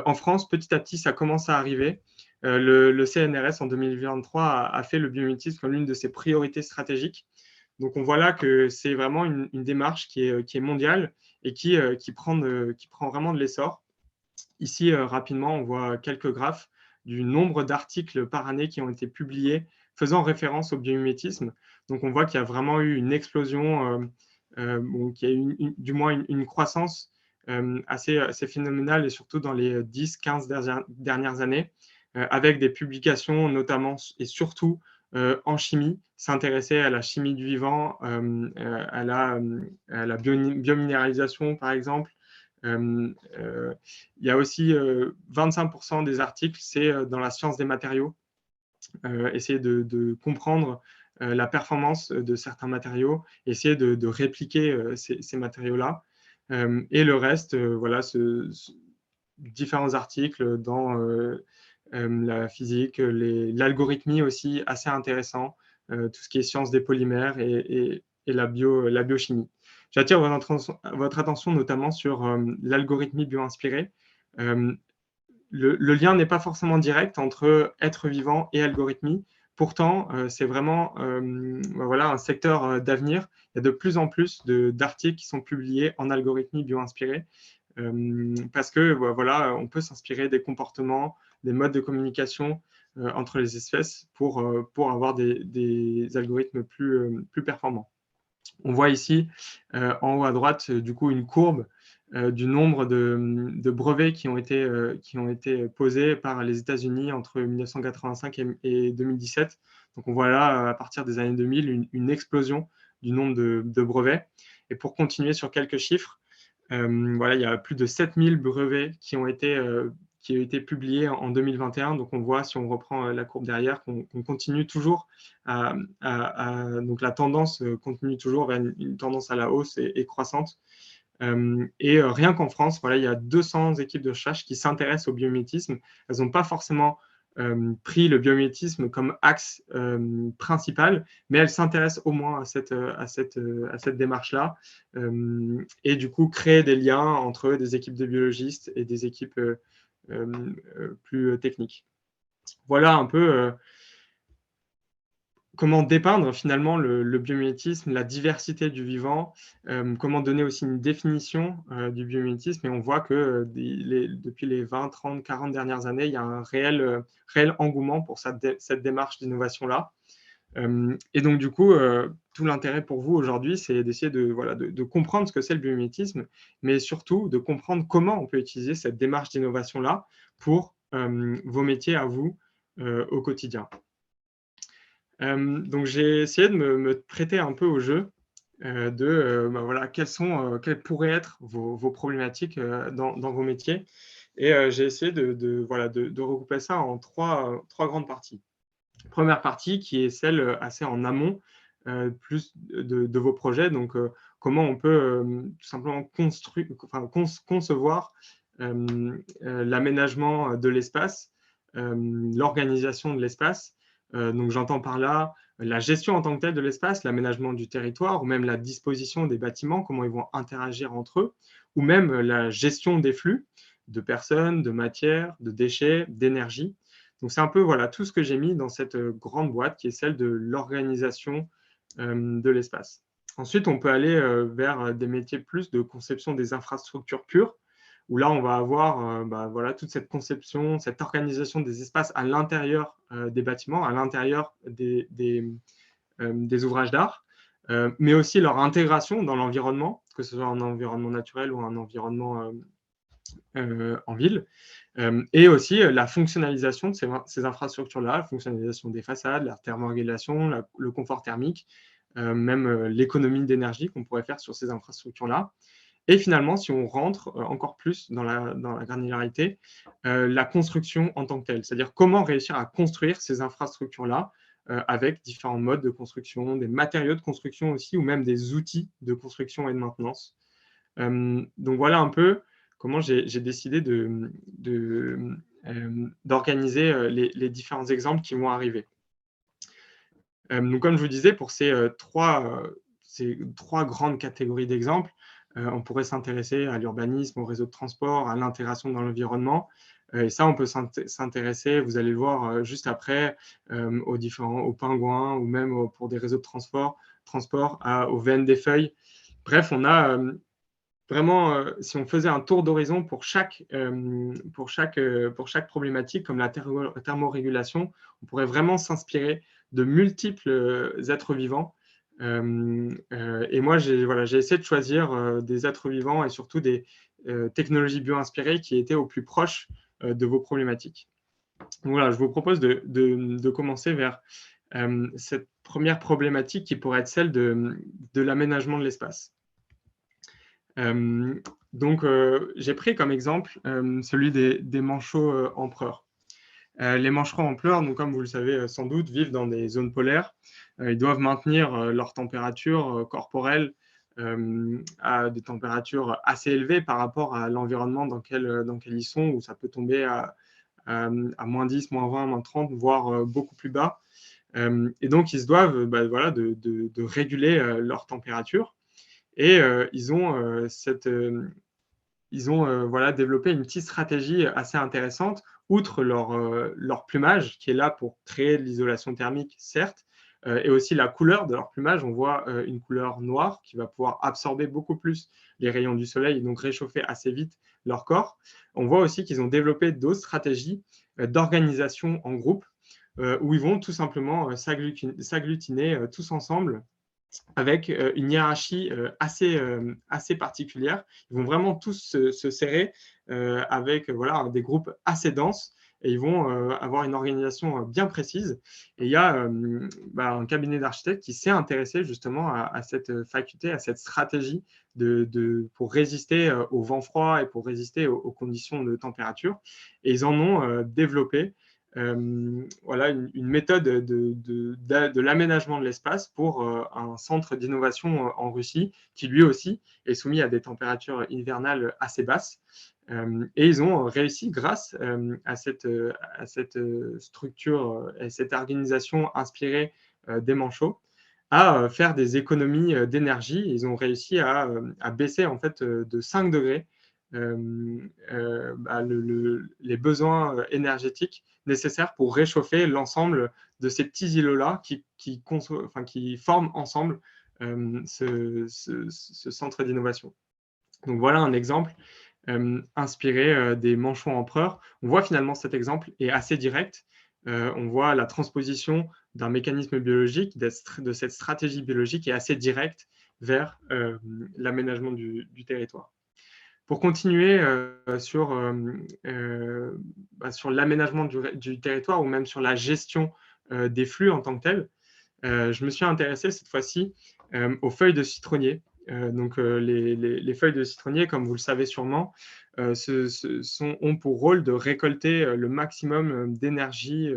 En France, petit à petit, ça commence à arriver. Le CNRS, en 2023, a fait le biomimétisme comme l'une de ses priorités stratégiques. Donc, on voit là que c'est vraiment une démarche qui est mondiale et qui prend vraiment de l'essor. Ici, rapidement, on voit quelques graphes du nombre d'articles par année qui ont été publiés faisant référence au biomimétisme. Donc, on voit qu'il y a vraiment eu une explosion, qu'il y a eu du moins une croissance assez phénoménale, et surtout dans les 10-15 dernières années, avec des publications notamment et surtout en chimie, s'intéresser à la chimie du vivant, à la biominéralisation, par exemple. Il y a aussi 25% des articles, c'est dans la science des matériaux, essayer de comprendre la performance de certains matériaux, essayer de répliquer ces matériaux-là. Et le reste, voilà, différents articles dans la physique, l'algorithmie aussi, assez intéressant, tout ce qui est sciences des polymères et la biochimie. J'attire votre attention notamment sur l'algorithmie bio-inspirée. Le lien n'est pas forcément direct entre être vivant et algorithmie. Pourtant, c'est vraiment voilà, un secteur d'avenir. Il y a de plus en plus d'articles qui sont publiés en algorithmie bio-inspirée parce que voilà, on peut s'inspirer des comportements, des modes de communication entre les espèces pour avoir des algorithmes plus performants. On voit ici en haut à droite du coup une courbe du nombre de brevets qui ont été posés par les États-Unis entre 1985 et 2017. Donc on voit là, à partir des années 2000, une explosion du nombre de brevets. Et pour continuer sur quelques chiffres, voilà, il y a plus de 7000 brevets qui ont été publiés en 2021. Donc on voit, si on reprend la courbe derrière, qu'on continue toujours donc la tendance continue toujours vers une tendance à la hausse et croissante. Et rien qu'en France, voilà, il y a 200 équipes de recherche qui s'intéressent au biomimétisme. Elles n'ont pas forcément pris le biomimétisme comme axe principal, mais elles s'intéressent au moins à cette démarche-là, et du coup créer des liens entre des équipes de biologistes et des équipes plus techniques. Voilà un peu comment dépeindre finalement le biomimétisme, la diversité du vivant, comment donner aussi une définition du biomimétisme. Et on voit que depuis les 20, 30, 40 dernières années, il y a un réel engouement pour cette démarche d'innovation-là. Et donc, du coup, tout l'intérêt pour vous aujourd'hui, c'est d'essayer de comprendre ce que c'est le biomimétisme, mais surtout de comprendre comment on peut utiliser cette démarche d'innovation-là pour vos métiers à vous au quotidien. Donc, j'ai essayé de me prêter un peu au jeu voilà, quelles pourraient être vos problématiques dans vos métiers. Et j'ai essayé voilà, de regrouper ça en trois grandes parties. Première partie qui est celle assez en amont, plus de vos projets. Donc, comment on peut tout simplement concevoir l'aménagement de l'espace, l'organisation de l'espace. Donc, j'entends par là la gestion en tant que telle de l'espace, l'aménagement du territoire, ou même la disposition des bâtiments, comment ils vont interagir entre eux, ou même la gestion des flux de personnes, de matières, de déchets, d'énergie. Donc, c'est un peu voilà, tout ce que j'ai mis dans cette grande boîte qui est celle de l'organisation de l'espace. Ensuite, on peut aller vers des métiers plus de conception des infrastructures pures, où là, on va avoir voilà, toute cette conception, cette organisation des espaces à l'intérieur des bâtiments, à l'intérieur des ouvrages d'art, mais aussi leur intégration dans l'environnement, que ce soit un environnement naturel ou un environnement en ville, et aussi la fonctionnalisation de ces infrastructures-là, la fonctionnalisation des façades, la thermorégulation, le confort thermique, même l'économie d'énergie qu'on pourrait faire sur ces infrastructures-là. Et finalement, si on rentre encore plus dans la granularité, la construction en tant que telle, c'est-à-dire comment réussir à construire ces infrastructures-là avec différents modes de construction, des matériaux de construction aussi, ou même des outils de construction et de maintenance. Donc voilà un peu comment j'ai décidé d'organiser les différents exemples qui vont arriver. Donc comme je vous disais, pour ces trois grandes catégories d'exemples, on pourrait s'intéresser à l'urbanisme, au réseau de transport, à l'intégration dans l'environnement. Et ça, on peut s'intéresser, vous allez le voir juste après, aux pingouins ou même pour des réseaux de transport aux veines des feuilles. Bref, on a vraiment, si on faisait un tour d'horizon pour chaque problématique, comme la thermorégulation, on pourrait vraiment s'inspirer de multiples êtres vivants. Et moi, j'ai essayé de choisir des êtres vivants et surtout des technologies bio-inspirées qui étaient au plus proche de vos problématiques. Donc voilà, je vous propose de commencer vers cette première problématique qui pourrait être celle de l'aménagement de l'espace. Donc, j'ai pris comme exemple celui des manchots empereurs. Les manchots empereurs, donc, comme vous le savez sans doute, vivent dans des zones polaires. Ils doivent maintenir leur température corporelle à des températures assez élevées par rapport à l'environnement dans lequel ils sont, où ça peut tomber à moins 10, moins 20, moins 30, voire beaucoup plus bas. Et donc, ils se doivent voilà, de réguler leur température. Et ils ont voilà, développé une petite stratégie assez intéressante, outre leur plumage, qui est là pour créer de l'isolation thermique, certes, et aussi la couleur de leur plumage. On voit une couleur noire qui va pouvoir absorber beaucoup plus les rayons du soleil et donc réchauffer assez vite leur corps. On voit aussi qu'ils ont développé d'autres stratégies d'organisation en groupe, où ils vont tout simplement s'agglutiner tous ensemble avec une hiérarchie assez particulière. Ils vont vraiment tous se serrer avec voilà, des groupes assez denses et ils vont avoir une organisation bien précise. Et il y a un cabinet d'architectes qui s'est intéressé justement à cette faculté, à cette stratégie pour résister au vent froid et pour résister aux conditions de température. Et ils en ont développé voilà, une méthode de l'aménagement de l'espace pour un centre d'innovation en Russie qui lui aussi est soumis à des températures hivernales assez basses. Et ils ont réussi, grâce à cette structure et cette organisation inspirée des manchots, à faire des économies d'énergie. Ils ont réussi à baisser en fait de 5 degrés les besoins énergétiques nécessaires pour réchauffer l'ensemble de ces petits îlots-là qui forment ensemble ce centre d'innovation. Donc voilà un exemple inspiré des manchots empereurs. On voit finalement cet exemple est assez direct. On voit la transposition d'un mécanisme biologique, de cette stratégie biologique est assez directe vers l'aménagement du territoire. Pour continuer sur l'aménagement du territoire ou même sur la gestion des flux en tant que tel, je me suis intéressé cette fois-ci aux feuilles de citronnier. Les feuilles de citronnier, comme vous le savez sûrement, ont pour rôle de récolter le maximum d'énergie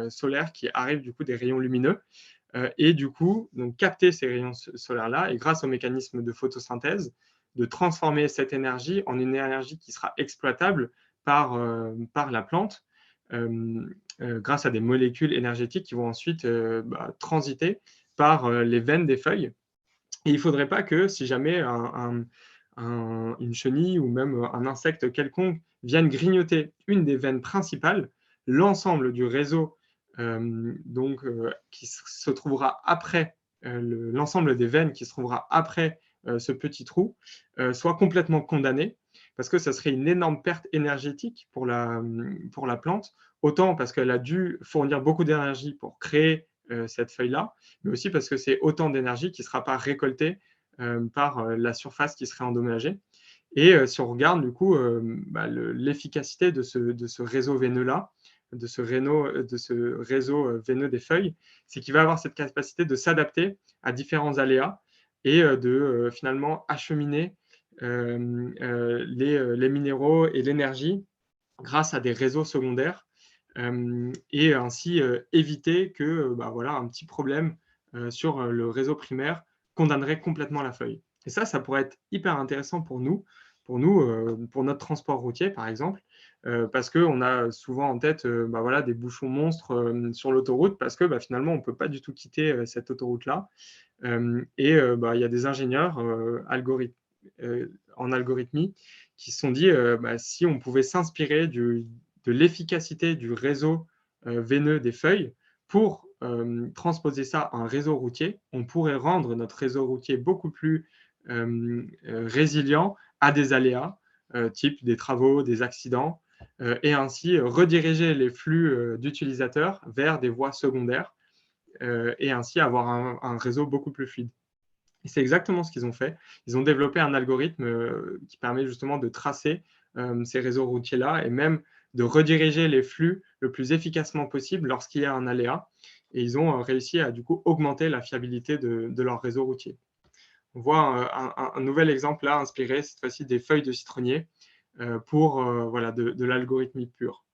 solaire qui arrive du coup des rayons lumineux. Et du coup, donc, capter ces rayons solaires-là, et grâce au mécanisme de photosynthèse, de transformer cette énergie en une énergie qui sera exploitable par la plante grâce à des molécules énergétiques qui vont ensuite transiter par les veines des feuilles. Et il ne faudrait pas que, si jamais une chenille ou même un insecte quelconque vienne grignoter une des veines principales, l'ensemble du réseau qui se trouvera après, l'ensemble des veines qui se trouvera après ce petit trou, soit complètement condamné, parce que ça serait une énorme perte énergétique pour la plante, autant parce qu'elle a dû fournir beaucoup d'énergie pour créer cette feuille-là, mais aussi parce que c'est autant d'énergie qui ne sera pas récoltée par la surface qui serait endommagée. Et si on regarde du coup l'efficacité de ce réseau veineux-là, de ce réseau veineux des feuilles, c'est qu'il va avoir cette capacité de s'adapter à différents aléas et de finalement acheminer les minéraux et l'énergie grâce à des réseaux secondaires et ainsi éviter que un petit problème sur le réseau primaire condamnerait complètement la feuille. Et ça pourrait être hyper intéressant pour notre transport routier, par exemple, parce qu'on a souvent en tête des bouchons monstres sur l'autoroute, parce que finalement, on ne peut pas du tout quitter cette autoroute-là. Il y a des ingénieurs en algorithmie qui se sont dit si on pouvait s'inspirer de l'efficacité du réseau veineux des feuilles pour transposer ça à un réseau routier, on pourrait rendre notre réseau routier beaucoup plus résilient à des aléas, type des travaux, des accidents, et ainsi rediriger les flux d'utilisateurs vers des voies secondaires et ainsi avoir un réseau beaucoup plus fluide. Et c'est exactement ce qu'ils ont fait. Ils ont développé un algorithme qui permet justement de tracer ces réseaux routiers-là et même de rediriger les flux le plus efficacement possible lorsqu'il y a un aléa. Et ils ont réussi à du coup augmenter la fiabilité de leur réseau routier. On voit un nouvel exemple là, inspiré cette fois-ci des feuilles de citronnier pour de l'algorithmie pure.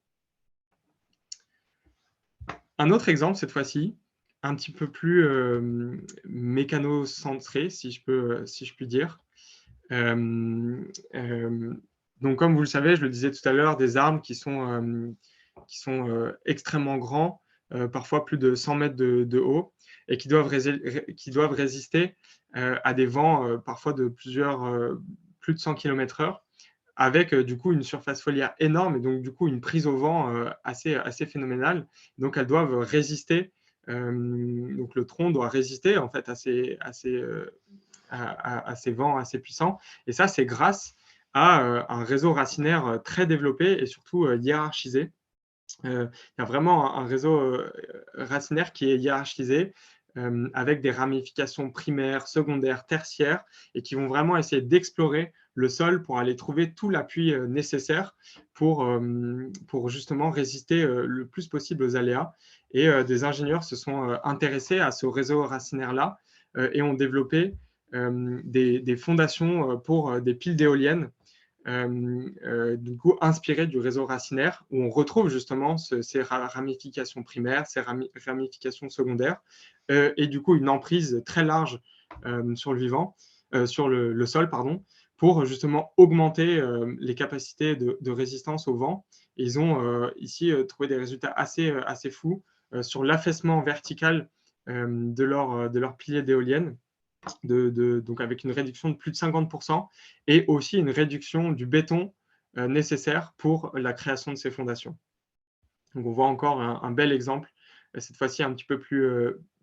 Un autre exemple cette fois-ci, un petit peu plus mécano-centré, si je puis dire. Donc, comme vous le savez, je le disais tout à l'heure, des arbres qui sont extrêmement grands, parfois plus de 100 mètres de haut, et qui doivent résister à des vents parfois de plus de 100 km/h, avec du coup une surface foliaire énorme et donc du coup une prise au vent assez phénoménale. Donc elles doivent résister, donc le tronc doit résister en fait à ces vents assez puissants. Et ça, c'est grâce à un réseau racinaire très développé et surtout hiérarchisé. Il y a vraiment un réseau racinaire qui est hiérarchisé avec des ramifications primaires, secondaires, tertiaires et qui vont vraiment essayer d'explorer le sol pour aller trouver tout l'appui nécessaire pour justement résister le plus possible aux aléas. Et des ingénieurs se sont intéressés à ce réseau racinaire-là et ont développé des fondations pour des piles d'éoliennes du coup inspiré du réseau racinaire, où on retrouve justement ces ramifications primaires, ces ramifications secondaires, et du coup une emprise très large sur le vivant, sur le sol, pardon, pour justement augmenter les capacités de résistance au vent. Et ils ont ici trouvé des résultats assez fous sur l'affaissement vertical de leur pilier d'éoliennes, donc avec une réduction de plus de 50% et aussi une réduction du béton nécessaire pour la création de ces fondations. Donc on voit encore un bel exemple, cette fois-ci un petit peu plus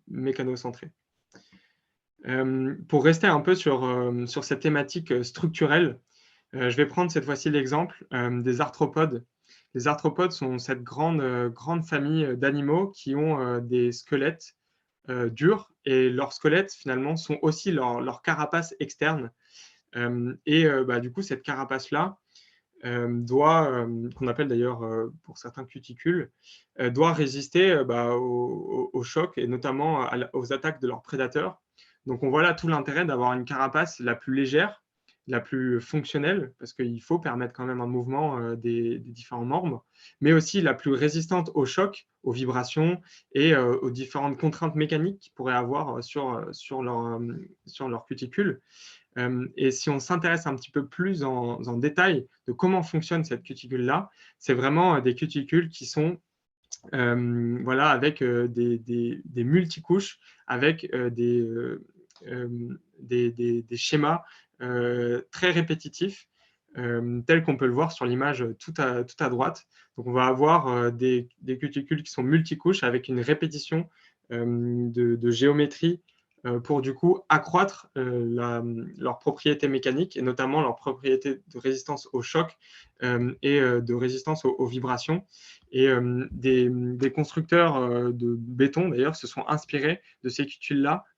mécano-centré. Pour rester un peu sur cette thématique structurelle, je vais prendre cette fois-ci l'exemple des arthropodes. Les arthropodes sont cette grande famille d'animaux qui ont des squelettes durs, et leurs squelettes finalement sont aussi leur carapace externe. Du coup, cette carapace-là qu'on appelle d'ailleurs pour certains cuticules, doit résister au choc et notamment aux attaques de leurs prédateurs. Donc on voit là tout l'intérêt d'avoir une carapace la plus légère, la plus fonctionnelle, parce qu'il faut permettre quand même un mouvement des différents membres, mais aussi la plus résistante au choc, aux vibrations et aux différentes contraintes mécaniques qu'ils pourraient avoir sur leur cuticule. Et si on s'intéresse un petit peu plus en détail de comment fonctionne cette cuticule-là, c'est vraiment des cuticules qui sont voilà, avec des multicouches, avec des schémas très répétitifs, tels qu'on peut le voir sur l'image tout à droite. Donc, on va avoir des cuticules qui sont multicouches avec une répétition de géométrie pour du coup accroître leurs propriétés mécaniques et notamment leurs propriétés de résistance au choc et de résistance aux vibrations. Et des constructeurs de béton, d'ailleurs, se sont inspirés de ces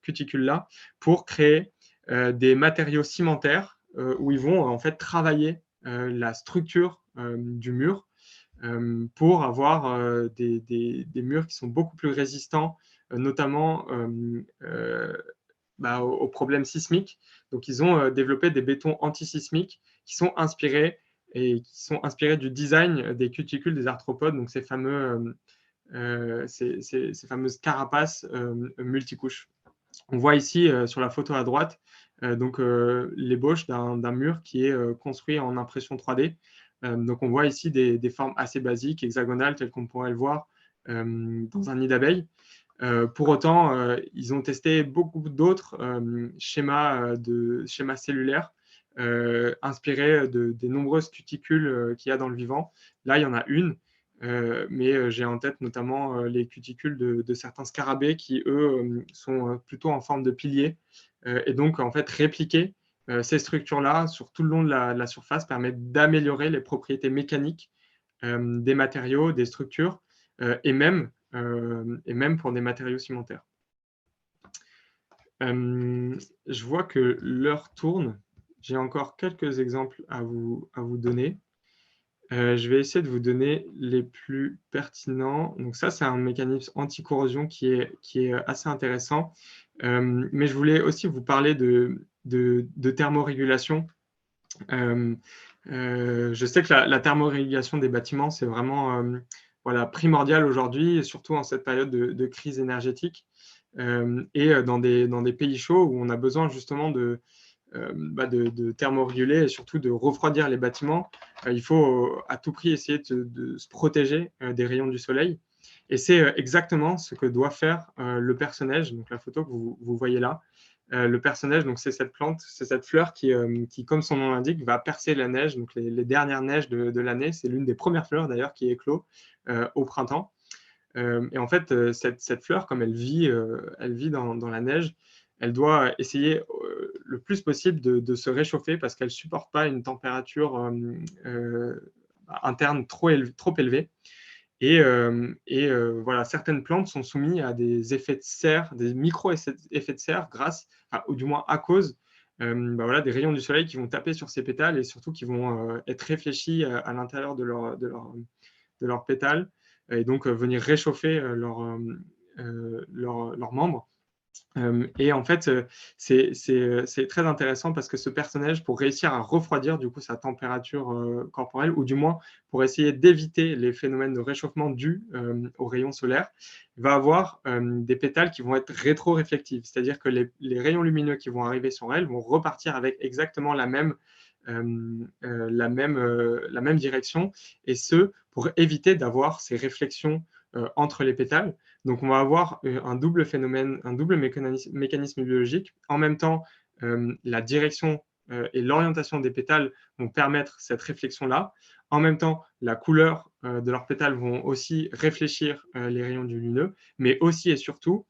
cuticules-là pour créer des matériaux cimentaires où ils vont en fait travailler la structure du mur pour avoir des murs qui sont beaucoup plus résistants, notamment aux problèmes sismiques. Donc, ils ont développé des bétons antisismiques qui sont inspirés du design des cuticules des arthropodes, donc ces fameuses carapaces multicouches. On voit ici sur la photo à droite l'ébauche d'un mur qui est construit en impression 3D. Donc on voit ici des formes assez basiques, hexagonales, telles qu'on pourrait le voir dans un nid d'abeilles. Pour autant, ils ont testé beaucoup d'autres schémas cellulaires inspirés des nombreuses cuticules qu'il y a dans le vivant. Là, il y en a une, mais j'ai en tête notamment les cuticules de certains scarabées qui, eux, sont plutôt en forme de piliers. Et donc, en fait, répliquer ces structures-là sur tout le long de la surface permet d'améliorer les propriétés mécaniques des matériaux, des structures, et même pour des matériaux cimentaires. Je vois que l'heure tourne. J'ai encore quelques exemples à vous donner. Je vais essayer de vous donner les plus pertinents. Donc ça, c'est un mécanisme anti-corrosion qui est assez intéressant. Mais je voulais aussi vous parler de thermorégulation. Je sais que la thermorégulation des bâtiments, c'est vraiment primordial aujourd'hui, surtout en cette période de crise énergétique et dans des pays chauds où on a besoin justement de thermoréguler et surtout de refroidir les bâtiments. Il faut à tout prix essayer de se protéger des rayons du soleil. Et c'est exactement ce que doit faire le perce-neige, donc la photo que vous voyez là. Le perce-neige, donc c'est cette plante, c'est cette fleur qui, comme son nom l'indique, va percer la neige, donc les dernières neiges de l'année. C'est l'une des premières fleurs d'ailleurs qui éclot au printemps. Et en fait, cette fleur, comme elle vit dans la neige, elle doit essayer le plus possible de se réchauffer parce qu'elle ne supporte pas une température interne trop élevée. Et voilà, certaines plantes sont soumises à des effets de serre, des micro-effets de serre, ou du moins à cause des rayons du soleil qui vont taper sur ces pétales et surtout qui vont être réfléchis à l'intérieur de leurs pétales et donc venir réchauffer leurs membres. Et en fait, c'est très intéressant parce que ce personnage, pour réussir à refroidir du coup sa température corporelle, ou du moins pour essayer d'éviter les phénomènes de réchauffement dus aux rayons solaires, va avoir des pétales qui vont être rétro-réflectives, c'est-à-dire que les rayons lumineux qui vont arriver sur elle vont repartir avec exactement la même direction, et ce, pour éviter d'avoir ces réflexions entre les pétales. Donc, on va avoir un double phénomène, un double mécanisme biologique. En même temps, la direction et l'orientation des pétales vont permettre cette réflexion-là. En même temps, la couleur de leurs pétales vont aussi réfléchir les rayons du lumineux, mais aussi et surtout,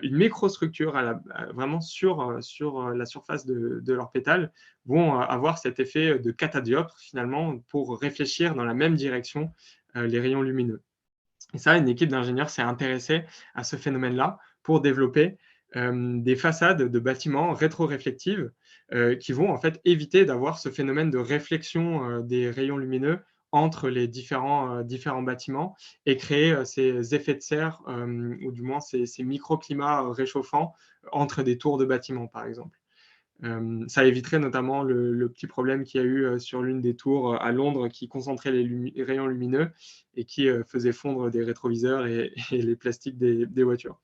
une microstructure vraiment sur la surface de leurs pétales vont avoir cet effet de catadioptre finalement pour réfléchir dans la même direction les rayons lumineux. Et ça, une équipe d'ingénieurs s'est intéressée à ce phénomène-là pour développer des façades de bâtiments rétro-réflectives qui vont en fait éviter d'avoir ce phénomène de réflexion des rayons lumineux entre les différents bâtiments et créer ces effets de serre, ou du moins ces microclimats réchauffants entre des tours de bâtiments, par exemple. Ça éviterait notamment le petit problème qu'il y a eu sur l'une des tours à Londres qui concentrait les rayons lumineux et qui faisait fondre des rétroviseurs et les plastiques des voitures.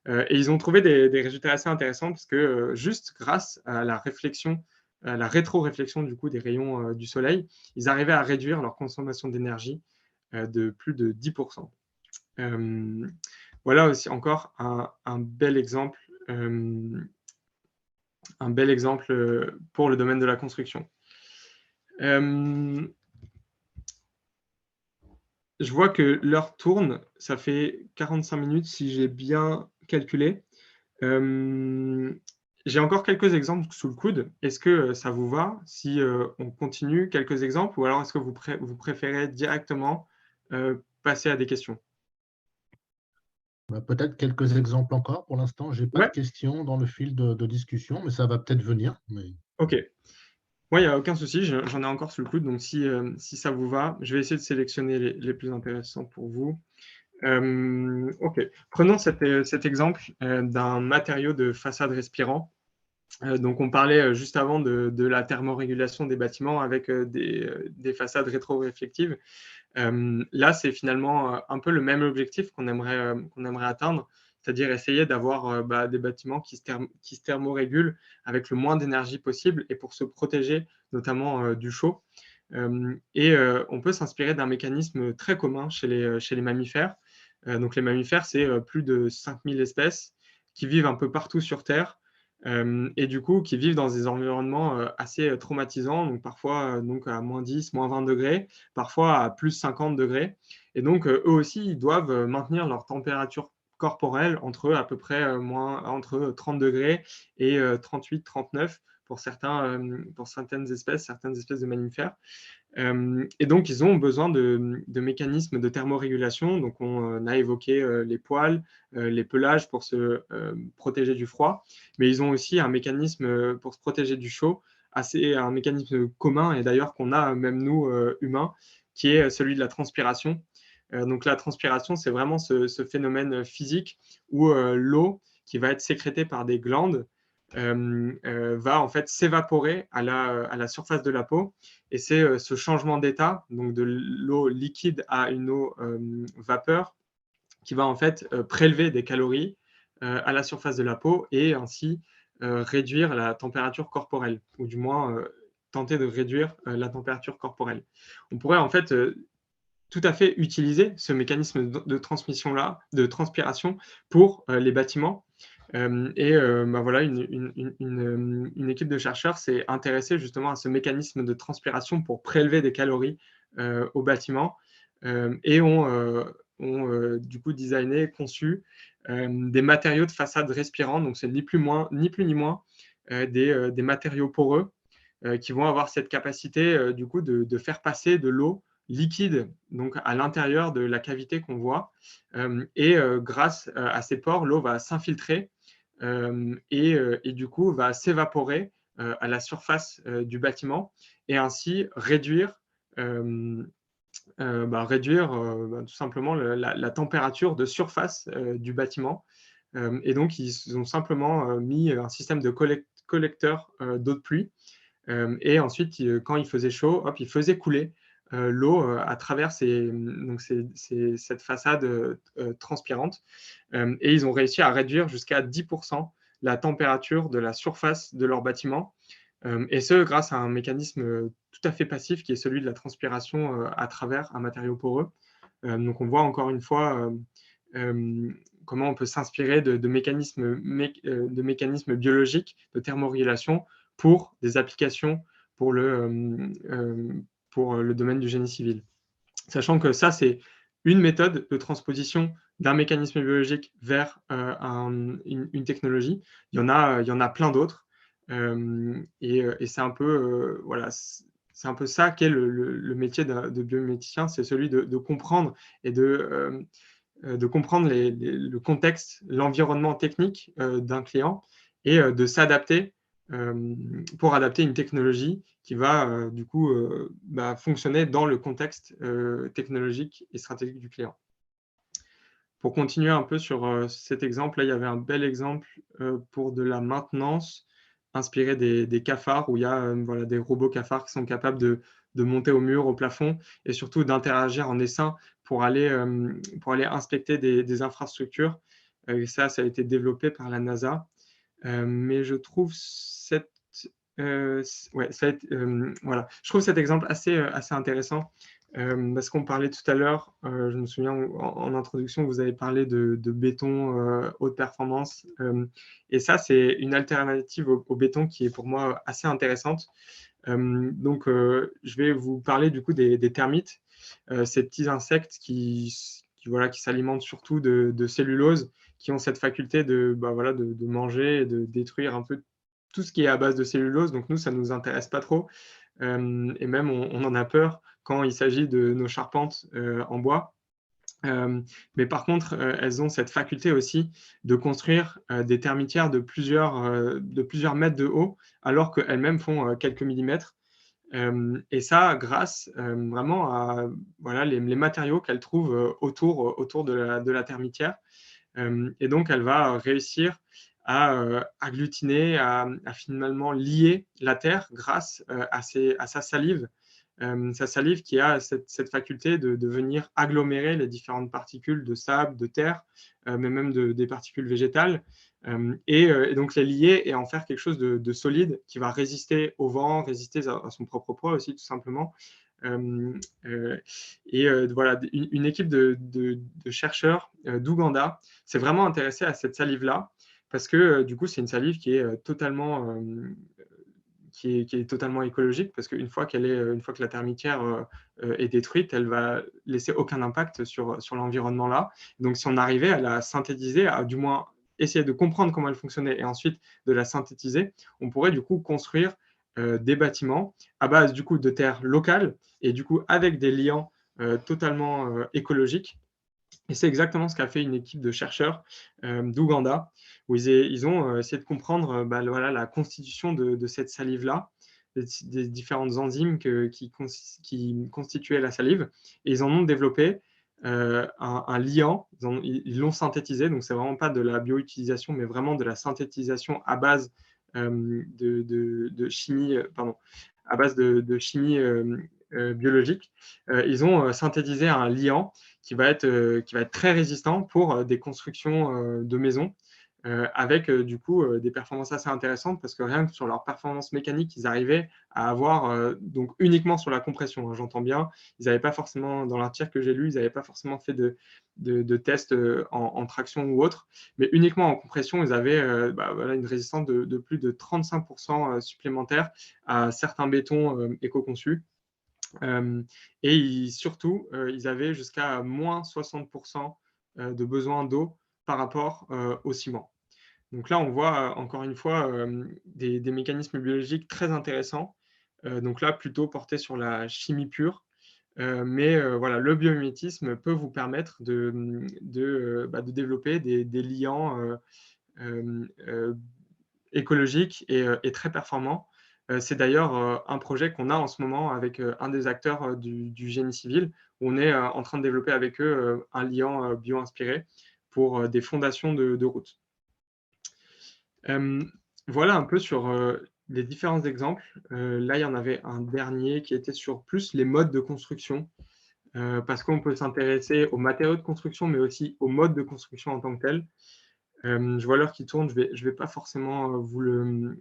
Et ils ont trouvé des résultats assez intéressants parce que juste grâce à la réflexion, à la rétro-réflexion du coup des rayons du soleil, ils arrivaient à réduire leur consommation d'énergie de plus de 10%. Voilà aussi encore un bel exemple pour le domaine de la construction. Je vois que l'heure tourne, ça fait 45 minutes si j'ai bien calculé. J'ai encore quelques exemples sous le coude. Est-ce que ça vous va si on continue quelques exemples ou alors est-ce que vous préférez directement passer à des questions? Peut-être quelques exemples encore. Pour l'instant, je n'ai pas de Ouais, questions dans le fil de discussion, mais ça va peut-être venir. Mais... ok. Moi, il n'y a aucun souci, j'en ai encore sous le coude, donc si ça vous va, je vais essayer de sélectionner les plus intéressants pour vous. Ok, prenons cet exemple d'un matériau de façade respirant. Donc, on parlait juste avant de la thermorégulation des bâtiments avec des façades rétro-réflectives. Là, c'est finalement un peu le même objectif qu'on aimerait atteindre, c'est-à-dire essayer d'avoir des bâtiments qui se thermorégulent avec le moins d'énergie possible et pour se protéger notamment du chaud. Et on peut s'inspirer d'un mécanisme très commun chez les mammifères. Donc les mammifères, c'est plus de 5000 espèces qui vivent un peu partout sur Terre et du coup qui vivent dans des environnements assez traumatisants, donc parfois donc à moins 10, moins 20 degrés, parfois à plus 50 degrés. Et donc eux aussi, ils doivent maintenir leur température corporelle entre à peu près entre 30 degrés et 38, 39 pour certaines espèces de mammifères. Et donc, ils ont besoin de mécanismes de thermorégulation. Donc, on a évoqué les poils, les pelages pour se protéger du froid, mais ils ont aussi un mécanisme pour se protéger du chaud, un mécanisme commun, et d'ailleurs qu'on a même nous, humains, qui est celui de la transpiration. Donc, la transpiration, c'est vraiment ce phénomène physique où l'eau qui va être sécrétée par des glandes va en fait s'évaporer à la surface de la peau. Et c'est ce changement d'état, donc de l'eau liquide à une eau vapeur, qui va en fait prélever des calories à la surface de la peau et ainsi réduire la température corporelle, ou du moins tenter de réduire la température corporelle. On pourrait en fait tout à fait utiliser ce mécanisme de transmission-là, de transpiration pour les bâtiments. Voilà, une équipe de chercheurs s'est intéressée justement à ce mécanisme de transpiration pour prélever des calories au bâtiment et ont du coup designé, conçu des matériaux de façade respirants. Donc, c'est ni plus ni moins des matériaux poreux qui vont avoir cette capacité du coup de faire passer de l'eau liquide donc à l'intérieur de la cavité qu'on voit. Grâce à ces pores, l'eau va s'infiltrer et du coup va s'évaporer à la surface du bâtiment et ainsi réduire tout simplement la température de surface du bâtiment. Et donc, ils ont simplement mis un système de collecteur d'eau de pluie. Et ensuite, quand il faisait chaud, hop, il faisait couler l'eau à travers cette façade transpirante. Et ils ont réussi à réduire jusqu'à 10% la température de la surface de leur bâtiment. Et ce, grâce à un mécanisme tout à fait passif qui est celui de la transpiration à travers un matériau poreux. Donc, on voit encore une fois comment on peut s'inspirer de mécanismes biologiques de thermorégulation pour des applications pour le domaine du génie civil. Sachant que ça, c'est une méthode de transposition d'un mécanisme biologique vers une technologie. Il y en a plein d'autres. Et c'est un peu, voilà, c'est un peu ça qu'est le métier de biomiméticien, c'est celui de comprendre et de comprendre le contexte, l'environnement technique d'un client et de s'adapter pour adapter une technologie qui va du coup fonctionner dans le contexte technologique et stratégique du client. Pour continuer un peu sur cet exemple, là, il y avait un bel exemple pour de la maintenance inspiré des cafards, où il y a voilà, des robots cafards qui sont capables de monter au mur, au plafond, et surtout d'interagir en essaim pour aller inspecter des infrastructures. Et ça a été développé par la NASA. Mais je trouve voilà. Je trouve cet exemple assez intéressant parce qu'on parlait tout à l'heure, je me souviens en introduction, vous avez parlé de béton haute performance. Et ça, c'est une alternative au béton qui est pour moi assez intéressante. Donc, je vais vous parler du coup des termites, ces petits insectes qui s'alimentent surtout de cellulose, qui ont cette faculté de manger et de détruire un peu tout ce qui est à base de cellulose. Donc nous, ça ne nous intéresse pas trop. Et même, on en a peur quand il s'agit de nos charpentes en bois. Mais par contre, elles ont cette faculté aussi de construire des termitières de plusieurs mètres de haut, alors qu'elles-mêmes font quelques millimètres. Et ça, grâce vraiment à les matériaux qu'elle trouve autour de la termitière. Et donc, elle va réussir à agglutiner, à finalement lier la terre grâce à sa salive. Sa salive qui a cette faculté de venir agglomérer les différentes particules de sable, de terre, mais même des particules végétales, et donc les lier et en faire quelque chose de solide qui va résister au vent, résister à son propre poids aussi, tout simplement. Voilà, une équipe de chercheurs d'Ouganda s'est vraiment intéressée à cette salive-là, parce que du coup, c'est une salive qui est totalement écologique, parce qu'une fois que la termitière est détruite, elle va laisser aucun impact sur l'environnement là. Donc, si on arrivait à la synthétiser, à du moins essayer de comprendre comment elle fonctionnait et ensuite de la synthétiser, on pourrait du coup construire des bâtiments à base du coup de terre locale et du coup avec des liants totalement écologiques. Et c'est exactement ce qu'a fait une équipe de chercheurs d'Ouganda, où ils ont essayé de comprendre la constitution de cette salive-là, des différentes enzymes qui constituaient la salive. Et ils en ont développé un liant, ils l'ont synthétisé, donc c'est vraiment pas de la bioutilisation, mais vraiment de la synthétisation à base de chimie, à base de chimie biologique. Ils ont synthétisé un liant qui va être très résistant pour des constructions de maisons, avec du coup des performances assez intéressantes, parce que rien que sur leur performance mécanique, ils arrivaient à avoir, donc uniquement sur la compression, hein, j'entends bien, ils n'avaient pas forcément, dans l'article que j'ai lu, ils n'avaient pas forcément fait de tests en traction ou autre, mais uniquement en compression, ils avaient une résistance de plus de 35% supplémentaire à certains bétons éco-conçus. Et surtout, ils avaient jusqu'à moins 60% de besoin d'eau par rapport au ciment. Donc là, on voit encore une fois des mécanismes biologiques très intéressants. Donc là, plutôt portés sur la chimie pure. Mais voilà, le biomimétisme peut vous permettre de développer des liants écologiques et très performants. C'est d'ailleurs un projet qu'on a en ce moment avec un des acteurs du génie civil, où on est en train de développer avec eux un liant bio-inspiré pour des fondations de routes. Voilà un peu sur les différents exemples. Là, il y en avait un dernier qui était sur plus les modes de construction, parce qu'on peut s'intéresser aux matériaux de construction, mais aussi aux modes de construction en tant que tel. Je vois l'heure qui tourne, je vais pas forcément vous le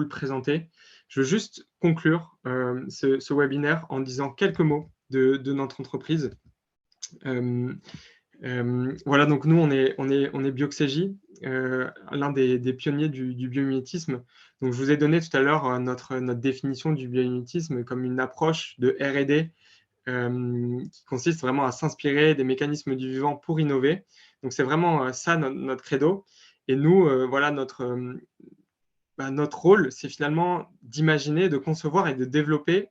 présenter. Je veux juste conclure ce webinaire en disant quelques mots de notre entreprise. Voilà, donc nous, on est Bioxégie, l'un des pionniers du biomimétisme. Donc, je vous ai donné tout à l'heure notre définition du biomimétisme comme une approche de R&D qui consiste vraiment à s'inspirer des mécanismes du vivant pour innover. Donc, c'est vraiment ça notre credo. Et nous, voilà, notre rôle, c'est finalement d'imaginer, de concevoir et de développer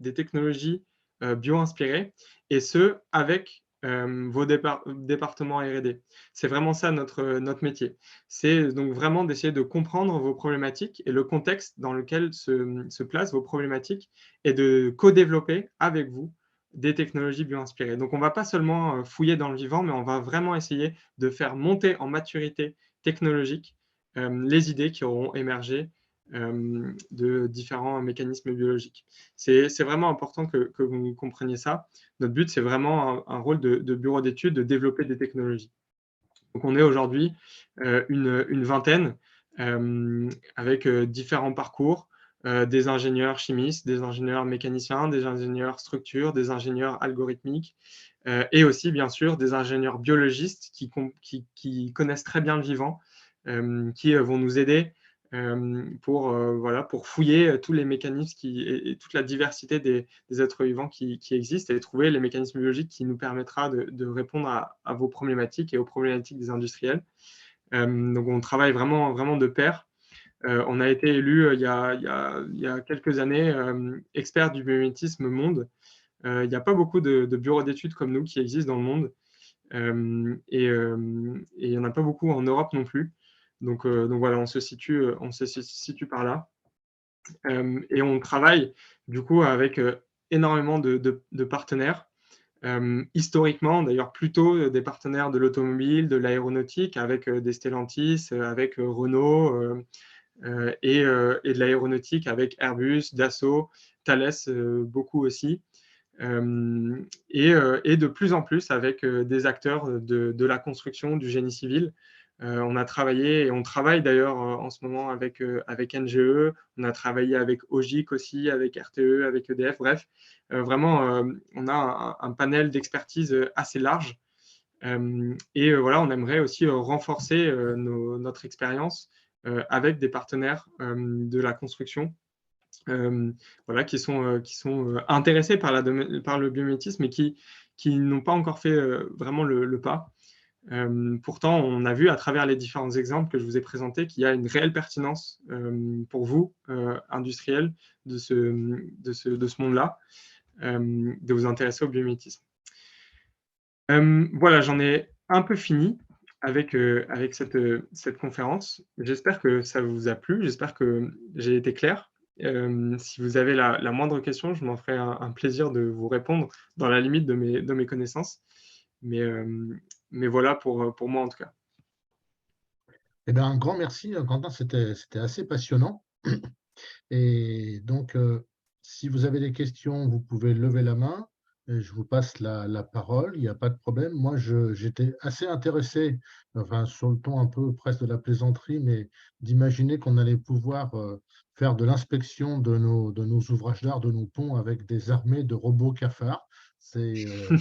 des technologies bio-inspirées, et ce, avec vos départements R&D. C'est vraiment ça notre métier. C'est donc vraiment d'essayer de comprendre vos problématiques et le contexte dans lequel se placent vos problématiques et de co-développer avec vous des technologies bio-inspirées. Donc, on ne va pas seulement fouiller dans le vivant, mais on va vraiment essayer de faire monter en maturité technologique les idées qui auront émergé de différents mécanismes biologiques. C'est vraiment important que vous compreniez ça. Notre but, c'est vraiment un rôle de bureau d'études, de développer des technologies. Donc, on est aujourd'hui une vingtaine avec différents parcours, des ingénieurs chimistes, des ingénieurs mécaniciens, des ingénieurs structures, des ingénieurs algorithmiques et aussi, bien sûr, des ingénieurs biologistes qui connaissent très bien le vivant, qui vont nous aider pour fouiller tous les mécanismes et toute la diversité des êtres vivants qui existent et trouver les mécanismes biologiques qui nous permettra de répondre à vos problématiques et aux problématiques des industriels. Donc, on travaille vraiment de pair. On a été élu il y a quelques années expert du biomimétisme monde. Il n'y a pas beaucoup de bureaux d'études comme nous qui existent dans le monde. Et il n'y en a pas beaucoup en Europe non plus. Donc voilà, on se situe par là. Et on travaille du coup avec énormément de partenaires. Historiquement, d'ailleurs, plutôt des partenaires de l'automobile, de l'aéronautique, avec des Stellantis, avec Renault et de l'aéronautique avec Airbus, Dassault, Thales, beaucoup aussi. Et de plus en plus avec des acteurs de la construction, du génie civil. On a travaillé et on travaille d'ailleurs en ce moment avec NGE, on a travaillé avec OGIC aussi, avec RTE, avec EDF, bref, vraiment on a un panel d'expertise assez large. Et voilà, on aimerait aussi renforcer notre expérience avec des partenaires de la construction voilà, qui sont intéressés par le biomimétisme et qui n'ont pas encore fait vraiment le pas. Pourtant, on a vu à travers les différents exemples que je vous ai présentés qu'il y a une réelle pertinence pour vous, industriels, de ce monde-là, de vous intéresser au biomimétisme. Voilà, j'en ai un peu fini avec cette conférence. J'espère que ça vous a plu, j'espère que j'ai été clair. Si vous avez la moindre question, je m'en ferai un plaisir de vous répondre dans la limite de mes connaissances. Mais voilà pour moi en tout cas. Eh bien, un grand merci, Quentin, c'était assez passionnant. Et donc, si vous avez des questions, vous pouvez lever la main. Et je vous passe la parole, il n'y a pas de problème. Moi, j'étais assez intéressé, enfin, sur le ton un peu presque de la plaisanterie, mais d'imaginer qu'on allait pouvoir faire de l'inspection de nos ouvrages d'art, de nos ponts, avec des armées de robots cafards. C'est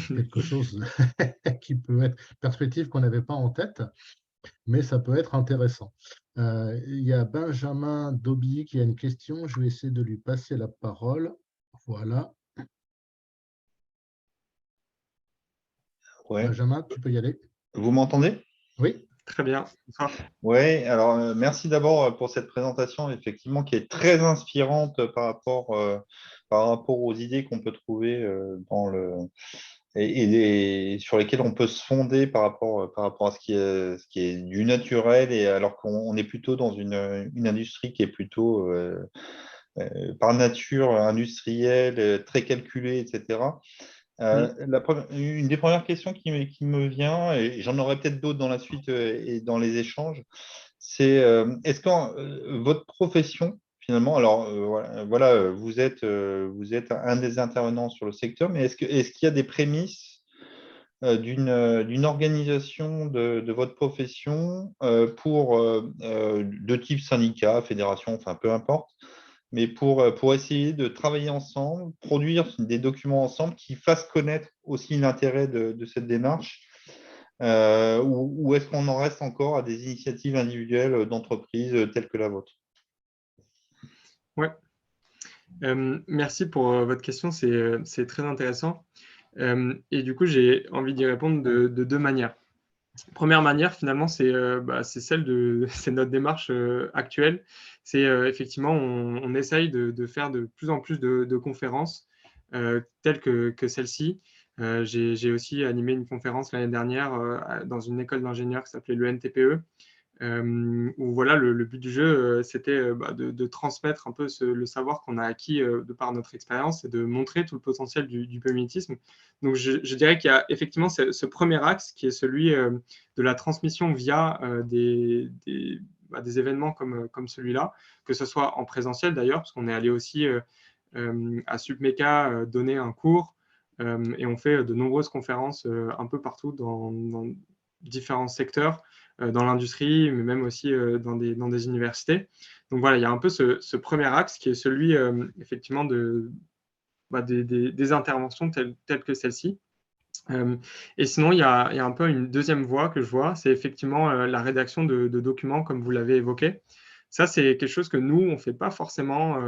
quelque chose qui peut être perspective qu'on n'avait pas en tête, mais ça peut être intéressant. Il y a Benjamin Dauby qui a une question. Je vais essayer de lui passer la parole. Voilà. Ouais. Benjamin, tu peux y aller. Vous m'entendez? Oui. Très bien. Oui, alors merci d'abord pour cette présentation, effectivement, qui est très inspirante par rapport aux idées qu'on peut trouver et sur lesquelles on peut se fonder par rapport à ce qui est du naturel, et alors qu'on est plutôt dans une industrie qui est plutôt par nature industrielle, très calculée, etc. Une des premières questions qui me vient, et j'en aurai peut-être d'autres dans la suite et dans les échanges, c'est est-ce que votre profession, finalement, alors voilà, vous êtes un des intervenants sur le secteur, mais est-ce qu'il y a des prémices d'une organisation de votre profession de type syndicat, fédération, enfin peu importe, mais pour essayer de travailler ensemble, produire des documents ensemble qui fassent connaître aussi l'intérêt de cette démarche, ou est-ce qu'on en reste encore à des initiatives individuelles d'entreprises telles que la vôtre? Ouais. Merci pour votre question, c'est très intéressant. Et du coup, j'ai envie d'y répondre de deux manières. Première manière, finalement, c'est c'est notre démarche actuelle. C'est effectivement, on essaye de faire de plus en plus de conférences telles que celle-ci, J'ai aussi animé une conférence l'année dernière dans une école d'ingénieurs qui s'appelait le NTPE, où voilà, le but du jeu, c'était de transmettre un peu le savoir qu'on a acquis de par notre expérience et de montrer tout le potentiel du biomimétisme. Donc, je dirais qu'il y a effectivement ce premier axe qui est celui de la transmission via des événements comme celui-là, que ce soit en présentiel d'ailleurs, parce qu'on est allé aussi à Submeca donner un cours et on fait de nombreuses conférences un peu partout dans différents secteurs, dans l'industrie, mais même aussi dans des universités. Donc voilà, il y a un peu ce premier axe qui est celui effectivement des interventions telles que celle-ci. Et sinon, il y a un peu une deuxième voie que je vois, c'est effectivement la rédaction de documents, comme vous l'avez évoqué. Ça, c'est quelque chose que nous, on ne fait pas forcément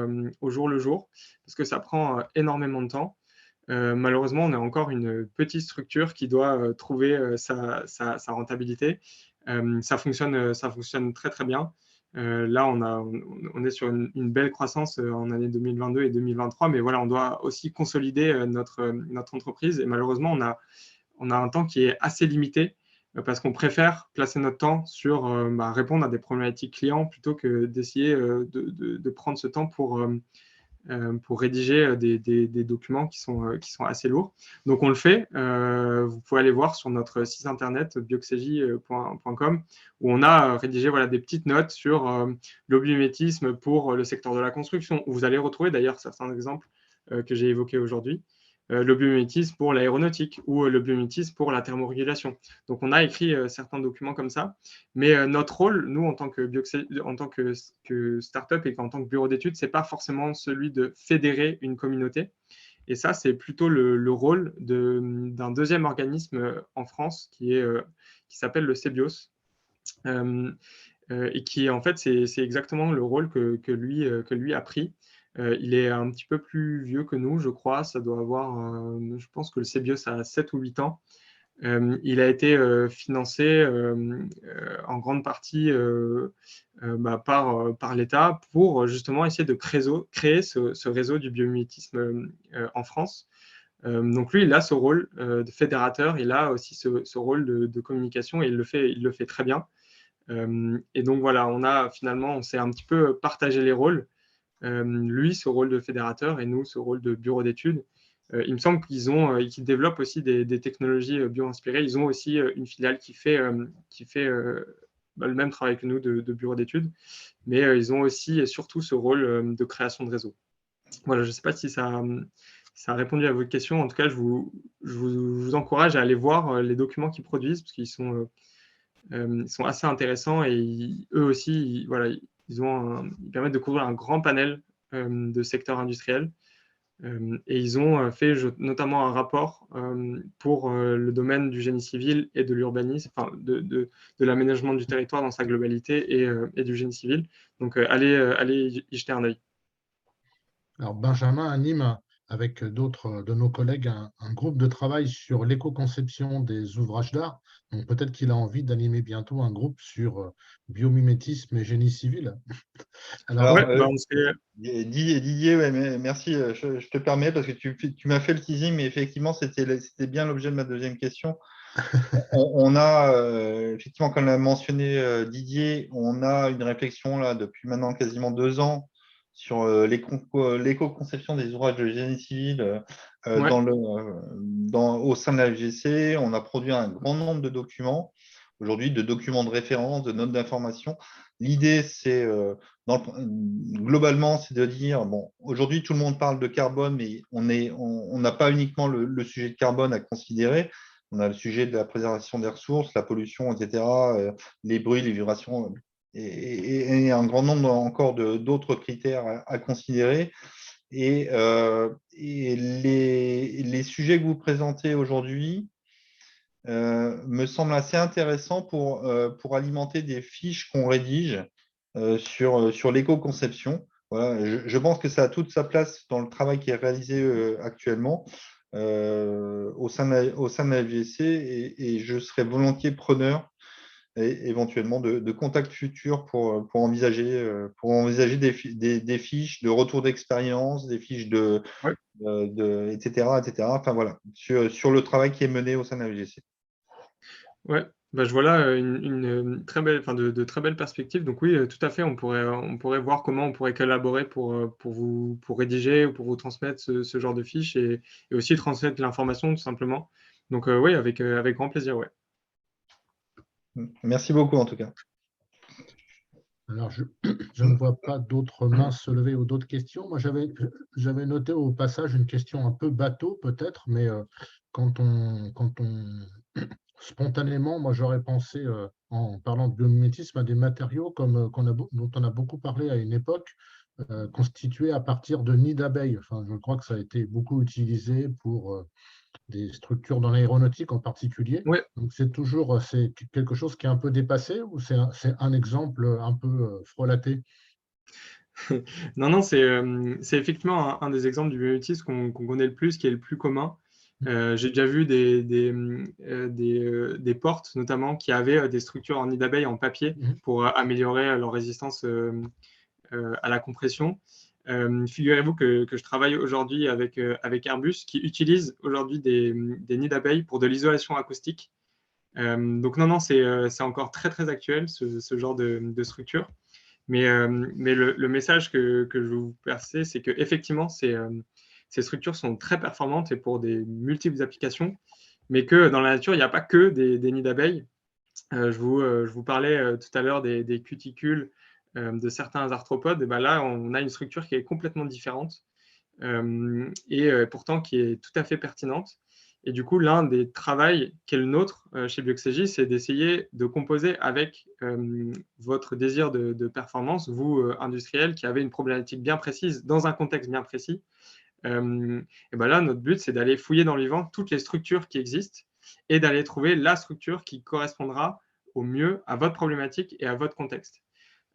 au jour le jour, parce que ça prend énormément de temps. Malheureusement, on est encore une petite structure qui doit trouver sa rentabilité. Ça fonctionne très très bien. Là, on est sur une belle croissance en année 2022 et 2023, mais voilà, on doit aussi consolider notre entreprise. Et malheureusement, on a un temps qui est assez limité parce qu'on préfère placer notre temps sur répondre à des problématiques clients plutôt que d'essayer de prendre ce temps pour rédiger des documents qui sont assez lourds. Donc, on le fait. Vous pouvez aller voir sur notre site internet bioxégie.com où on a rédigé voilà, des petites notes sur le biomimétisme pour le secteur de la construction, où vous allez retrouver d'ailleurs certains exemples que j'ai évoqués aujourd'hui. Le biomimétisme pour l'aéronautique ou le biomimétisme pour la thermorégulation. Donc, on a écrit certains documents comme ça. Mais notre rôle, nous, en tant que start-up et en tant que bureau d'études, ce n'est pas forcément celui de fédérer une communauté. Et ça, c'est plutôt le rôle d'un deuxième organisme en France qui s'appelle le CEBIOS. Et qui, en fait, c'est exactement le rôle que lui a pris. Il est un petit peu plus vieux que nous, je crois. Ça doit avoir, je pense que le CEBIOS a 7 ou 8 ans. Il a été financé en grande partie par l'État pour justement essayer de créer ce réseau du biomimétisme en France. Donc lui, il a ce rôle de fédérateur, il a aussi ce rôle de communication et il le fait très bien. Et donc voilà, on s'est un petit peu partagé les rôles. Lui, ce rôle de fédérateur et nous, ce rôle de bureau d'études. Il me semble qu'ils développent aussi des technologies bio-inspirées. Ils ont aussi une filiale qui fait le même travail que nous de bureau d'études, mais ils ont aussi et surtout ce rôle de création de réseau. Voilà, je ne sais pas si ça a répondu à votre question. En tout cas, je vous encourage à aller voir les documents qu'ils produisent parce qu'ils sont assez intéressants et eux aussi, voilà, ils permettent de couvrir un grand panel de secteurs industriels. Et ils ont fait notamment un rapport pour le domaine du génie civil et de l'urbanisme, enfin de l'aménagement du territoire dans sa globalité et du génie civil. Donc, allez y jeter un œil. Alors, Benjamin anime avec d'autres de nos collègues un groupe de travail sur l'éco-conception des ouvrages d'art. Donc, peut-être qu'il a envie d'animer bientôt un groupe sur biomimétisme et génie civil. Alors, Ouais, on se Didier, ouais, merci, je te permets parce que tu m'as fait le teasing, mais effectivement, c'était bien l'objet de ma deuxième question. On a, effectivement, comme l'a mentionné Didier, on a une réflexion là depuis maintenant quasiment 2 ans sur l'éco-conception des ouvrages de génie civil ouais. au sein de la FGC. On a produit un grand nombre de documents, aujourd'hui, de documents de référence, de notes d'information. L'idée, c'est globalement, c'est de dire, bon, aujourd'hui, tout le monde parle de carbone, mais on n'a pas uniquement le sujet de carbone à considérer. On a le sujet de la préservation des ressources, la pollution, etc., les bruits, les vibrations, et un grand nombre encore d'autres critères à considérer. Et les sujets que vous présentez aujourd'hui me semblent assez intéressants pour alimenter des fiches qu'on rédige sur l'éco-conception. Voilà, je pense que ça a toute sa place dans le travail qui est réalisé actuellement au sein de la FGC et je serais volontiers preneur et éventuellement de contacts futurs pour envisager des fiches de retour d'expérience, des fiches Ouais. etc., etc. Enfin voilà, sur le travail qui est mené au sein de la VGC. Ouais, bah, je vois là très belle, enfin de très belles perspectives. Donc oui, tout à fait, on pourrait voir comment on pourrait collaborer pour rédiger ou pour vous transmettre ce genre de fiches et aussi transmettre l'information tout simplement. Donc oui, avec grand plaisir, ouais. Merci beaucoup en tout cas. Alors, je ne vois pas d'autres mains se lever ou d'autres questions. Moi, j'avais noté au passage une question un peu bateau, peut-être, mais quand on spontanément, moi, j'aurais pensé, en parlant de biomimétisme, à des matériaux dont on a beaucoup parlé à une époque, constitués à partir de nids d'abeilles. Enfin, je crois que ça a été beaucoup utilisé pour des structures dans l'aéronautique en particulier. Ouais. Donc c'est quelque chose qui est un peu dépassé ou c'est un exemple un peu frelaté? Non, c'est effectivement un des exemples du biomimétisme qu'on connaît le plus, qui est le plus commun. J'ai déjà vu des portes, notamment, qui avaient des structures en nid d'abeilles en papier pour améliorer leur résistance à la compression. Figurez-vous que je travaille aujourd'hui avec Airbus, qui utilise aujourd'hui des nids d'abeilles pour de l'isolation acoustique. Donc non, c'est encore très, très actuel, ce genre de structure. Mais le message que je veux vous passer, c'est qu'effectivement, ces structures sont très performantes et pour des multiples applications, mais que dans la nature, il n'y a pas que des nids d'abeilles. Je vous parlais tout à l'heure des cuticules de certains arthropodes. Et ben là, on a une structure qui est complètement différente et pourtant qui est tout à fait pertinente. Et du coup, l'un des travaux qui est le nôtre chez Bioxégie, c'est d'essayer de composer avec votre désir de performance, vous, industriel, qui avez une problématique bien précise, dans un contexte bien précis. Et ben là, notre but, c'est d'aller fouiller dans le vivant toutes les structures qui existent et d'aller trouver la structure qui correspondra au mieux à votre problématique et à votre contexte.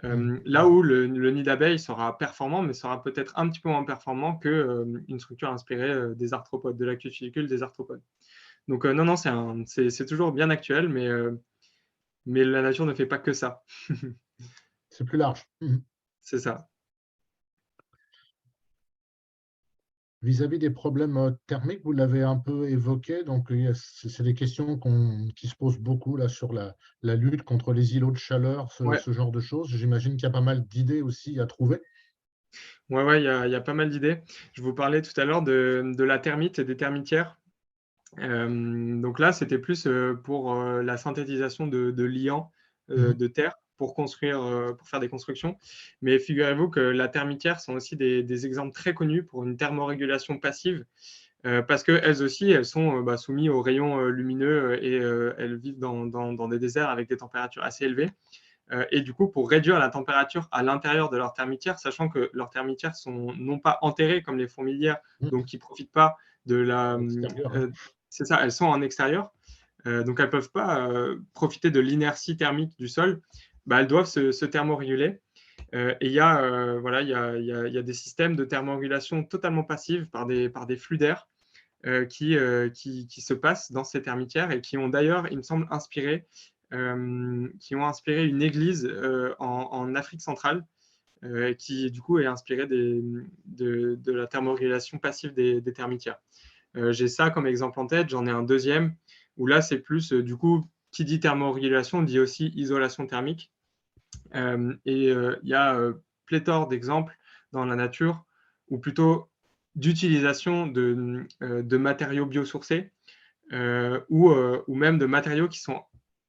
Là où le nid d'abeille sera performant, mais sera peut-être un petit peu moins performant qu'une structure inspirée des arthropodes, de la cuticule des arthropodes. Donc non, c'est toujours bien actuel, mais la nature ne fait pas que ça. C'est plus large. C'est ça. Vis-à-vis des problèmes thermiques, vous l'avez un peu évoqué, donc c'est des questions qui se posent beaucoup là, sur la lutte contre les îlots de chaleur, Ouais. ce genre de choses. J'imagine qu'il y a pas mal d'idées aussi à trouver. Ouais, il y a pas mal d'idées. Je vous parlais tout à l'heure de la thermite et des termitières. Donc là, c'était plus pour la synthétisation de liants de terre pour faire des constructions. Mais figurez-vous que la termitière sont aussi des exemples très connus pour une thermorégulation passive, parce qu'elles aussi, elles sont soumises aux rayons lumineux et elles vivent dans des déserts avec des températures assez élevées. Et du coup, pour réduire la température à l'intérieur de leur termitière, sachant que leurs termitières sont non pas enterrées comme les fourmilières, donc qui ne profitent pas de la... c'est ça, elles sont en extérieur, donc elles ne peuvent pas profiter de l'inertie thermique du sol. Elles doivent se thermoréguler. Et il y a des systèmes de thermorégulation totalement passives par des flux d'air qui se passent dans ces termitières et qui ont d'ailleurs, il me semble, qui ont inspiré une église en Afrique centrale qui, du coup, est inspirée de la thermorégulation passive des termitières. J'ai ça comme exemple en tête. J'en ai un deuxième où là, c'est plus, du coup, qui dit thermorégulation dit aussi isolation thermique. Il y a pléthore d'exemples dans la nature, ou plutôt d'utilisation de matériaux biosourcés ou même de matériaux qui sont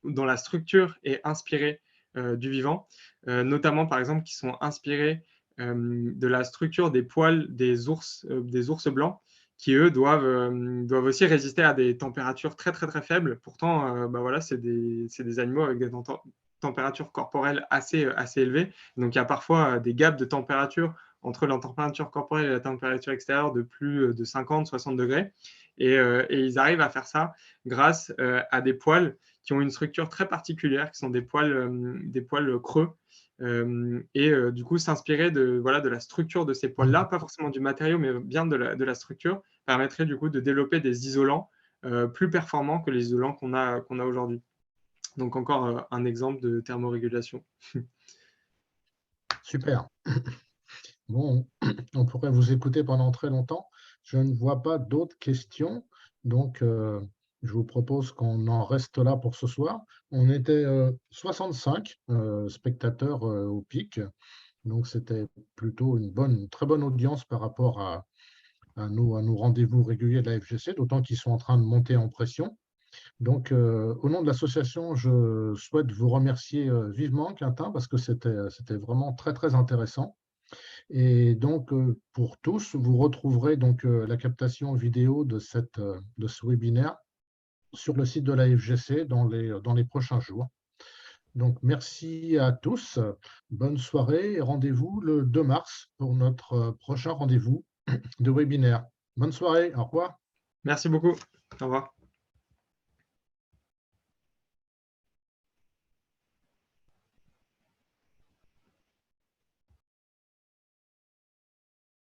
dont la structure est inspirée du vivant, notamment par exemple qui sont inspirés de la structure des poils des ours blancs, qui eux doivent aussi résister à des températures très très très faibles. Pourtant, voilà, c'est des animaux avec des températures corporelles assez élevées. Donc il y a parfois des gaps de température entre la température corporelle et la température extérieure de plus de 50-60 degrés. Et ils arrivent à faire ça grâce à des poils qui ont une structure très particulière, qui sont des poils creux. Du coup, s'inspirer de la structure de ces poils-là, pas forcément du matériau, mais bien de la structure, permettrait du coup de développer des isolants plus performants que les isolants qu'on a aujourd'hui. Donc encore un exemple de thermorégulation. Super. Bon, on pourrait vous écouter pendant très longtemps. Je ne vois pas d'autres questions, donc je vous propose qu'on en reste là pour ce soir. On était 65 spectateurs au pic, donc c'était plutôt une très bonne audience par rapport à nos rendez-vous réguliers de la FGC, d'autant qu'ils sont en train de monter en pression. Donc, au nom de l'association, je souhaite vous remercier vivement, Quentin, parce que c'était vraiment très, très intéressant. Et donc, pour tous, vous retrouverez donc la captation vidéo de ce webinaire sur le site de la FGC dans les prochains jours. Donc, merci à tous. Bonne soirée et rendez-vous le 2 mars pour notre prochain rendez-vous de webinaire. Bonne soirée. Au revoir. Merci beaucoup. Au revoir.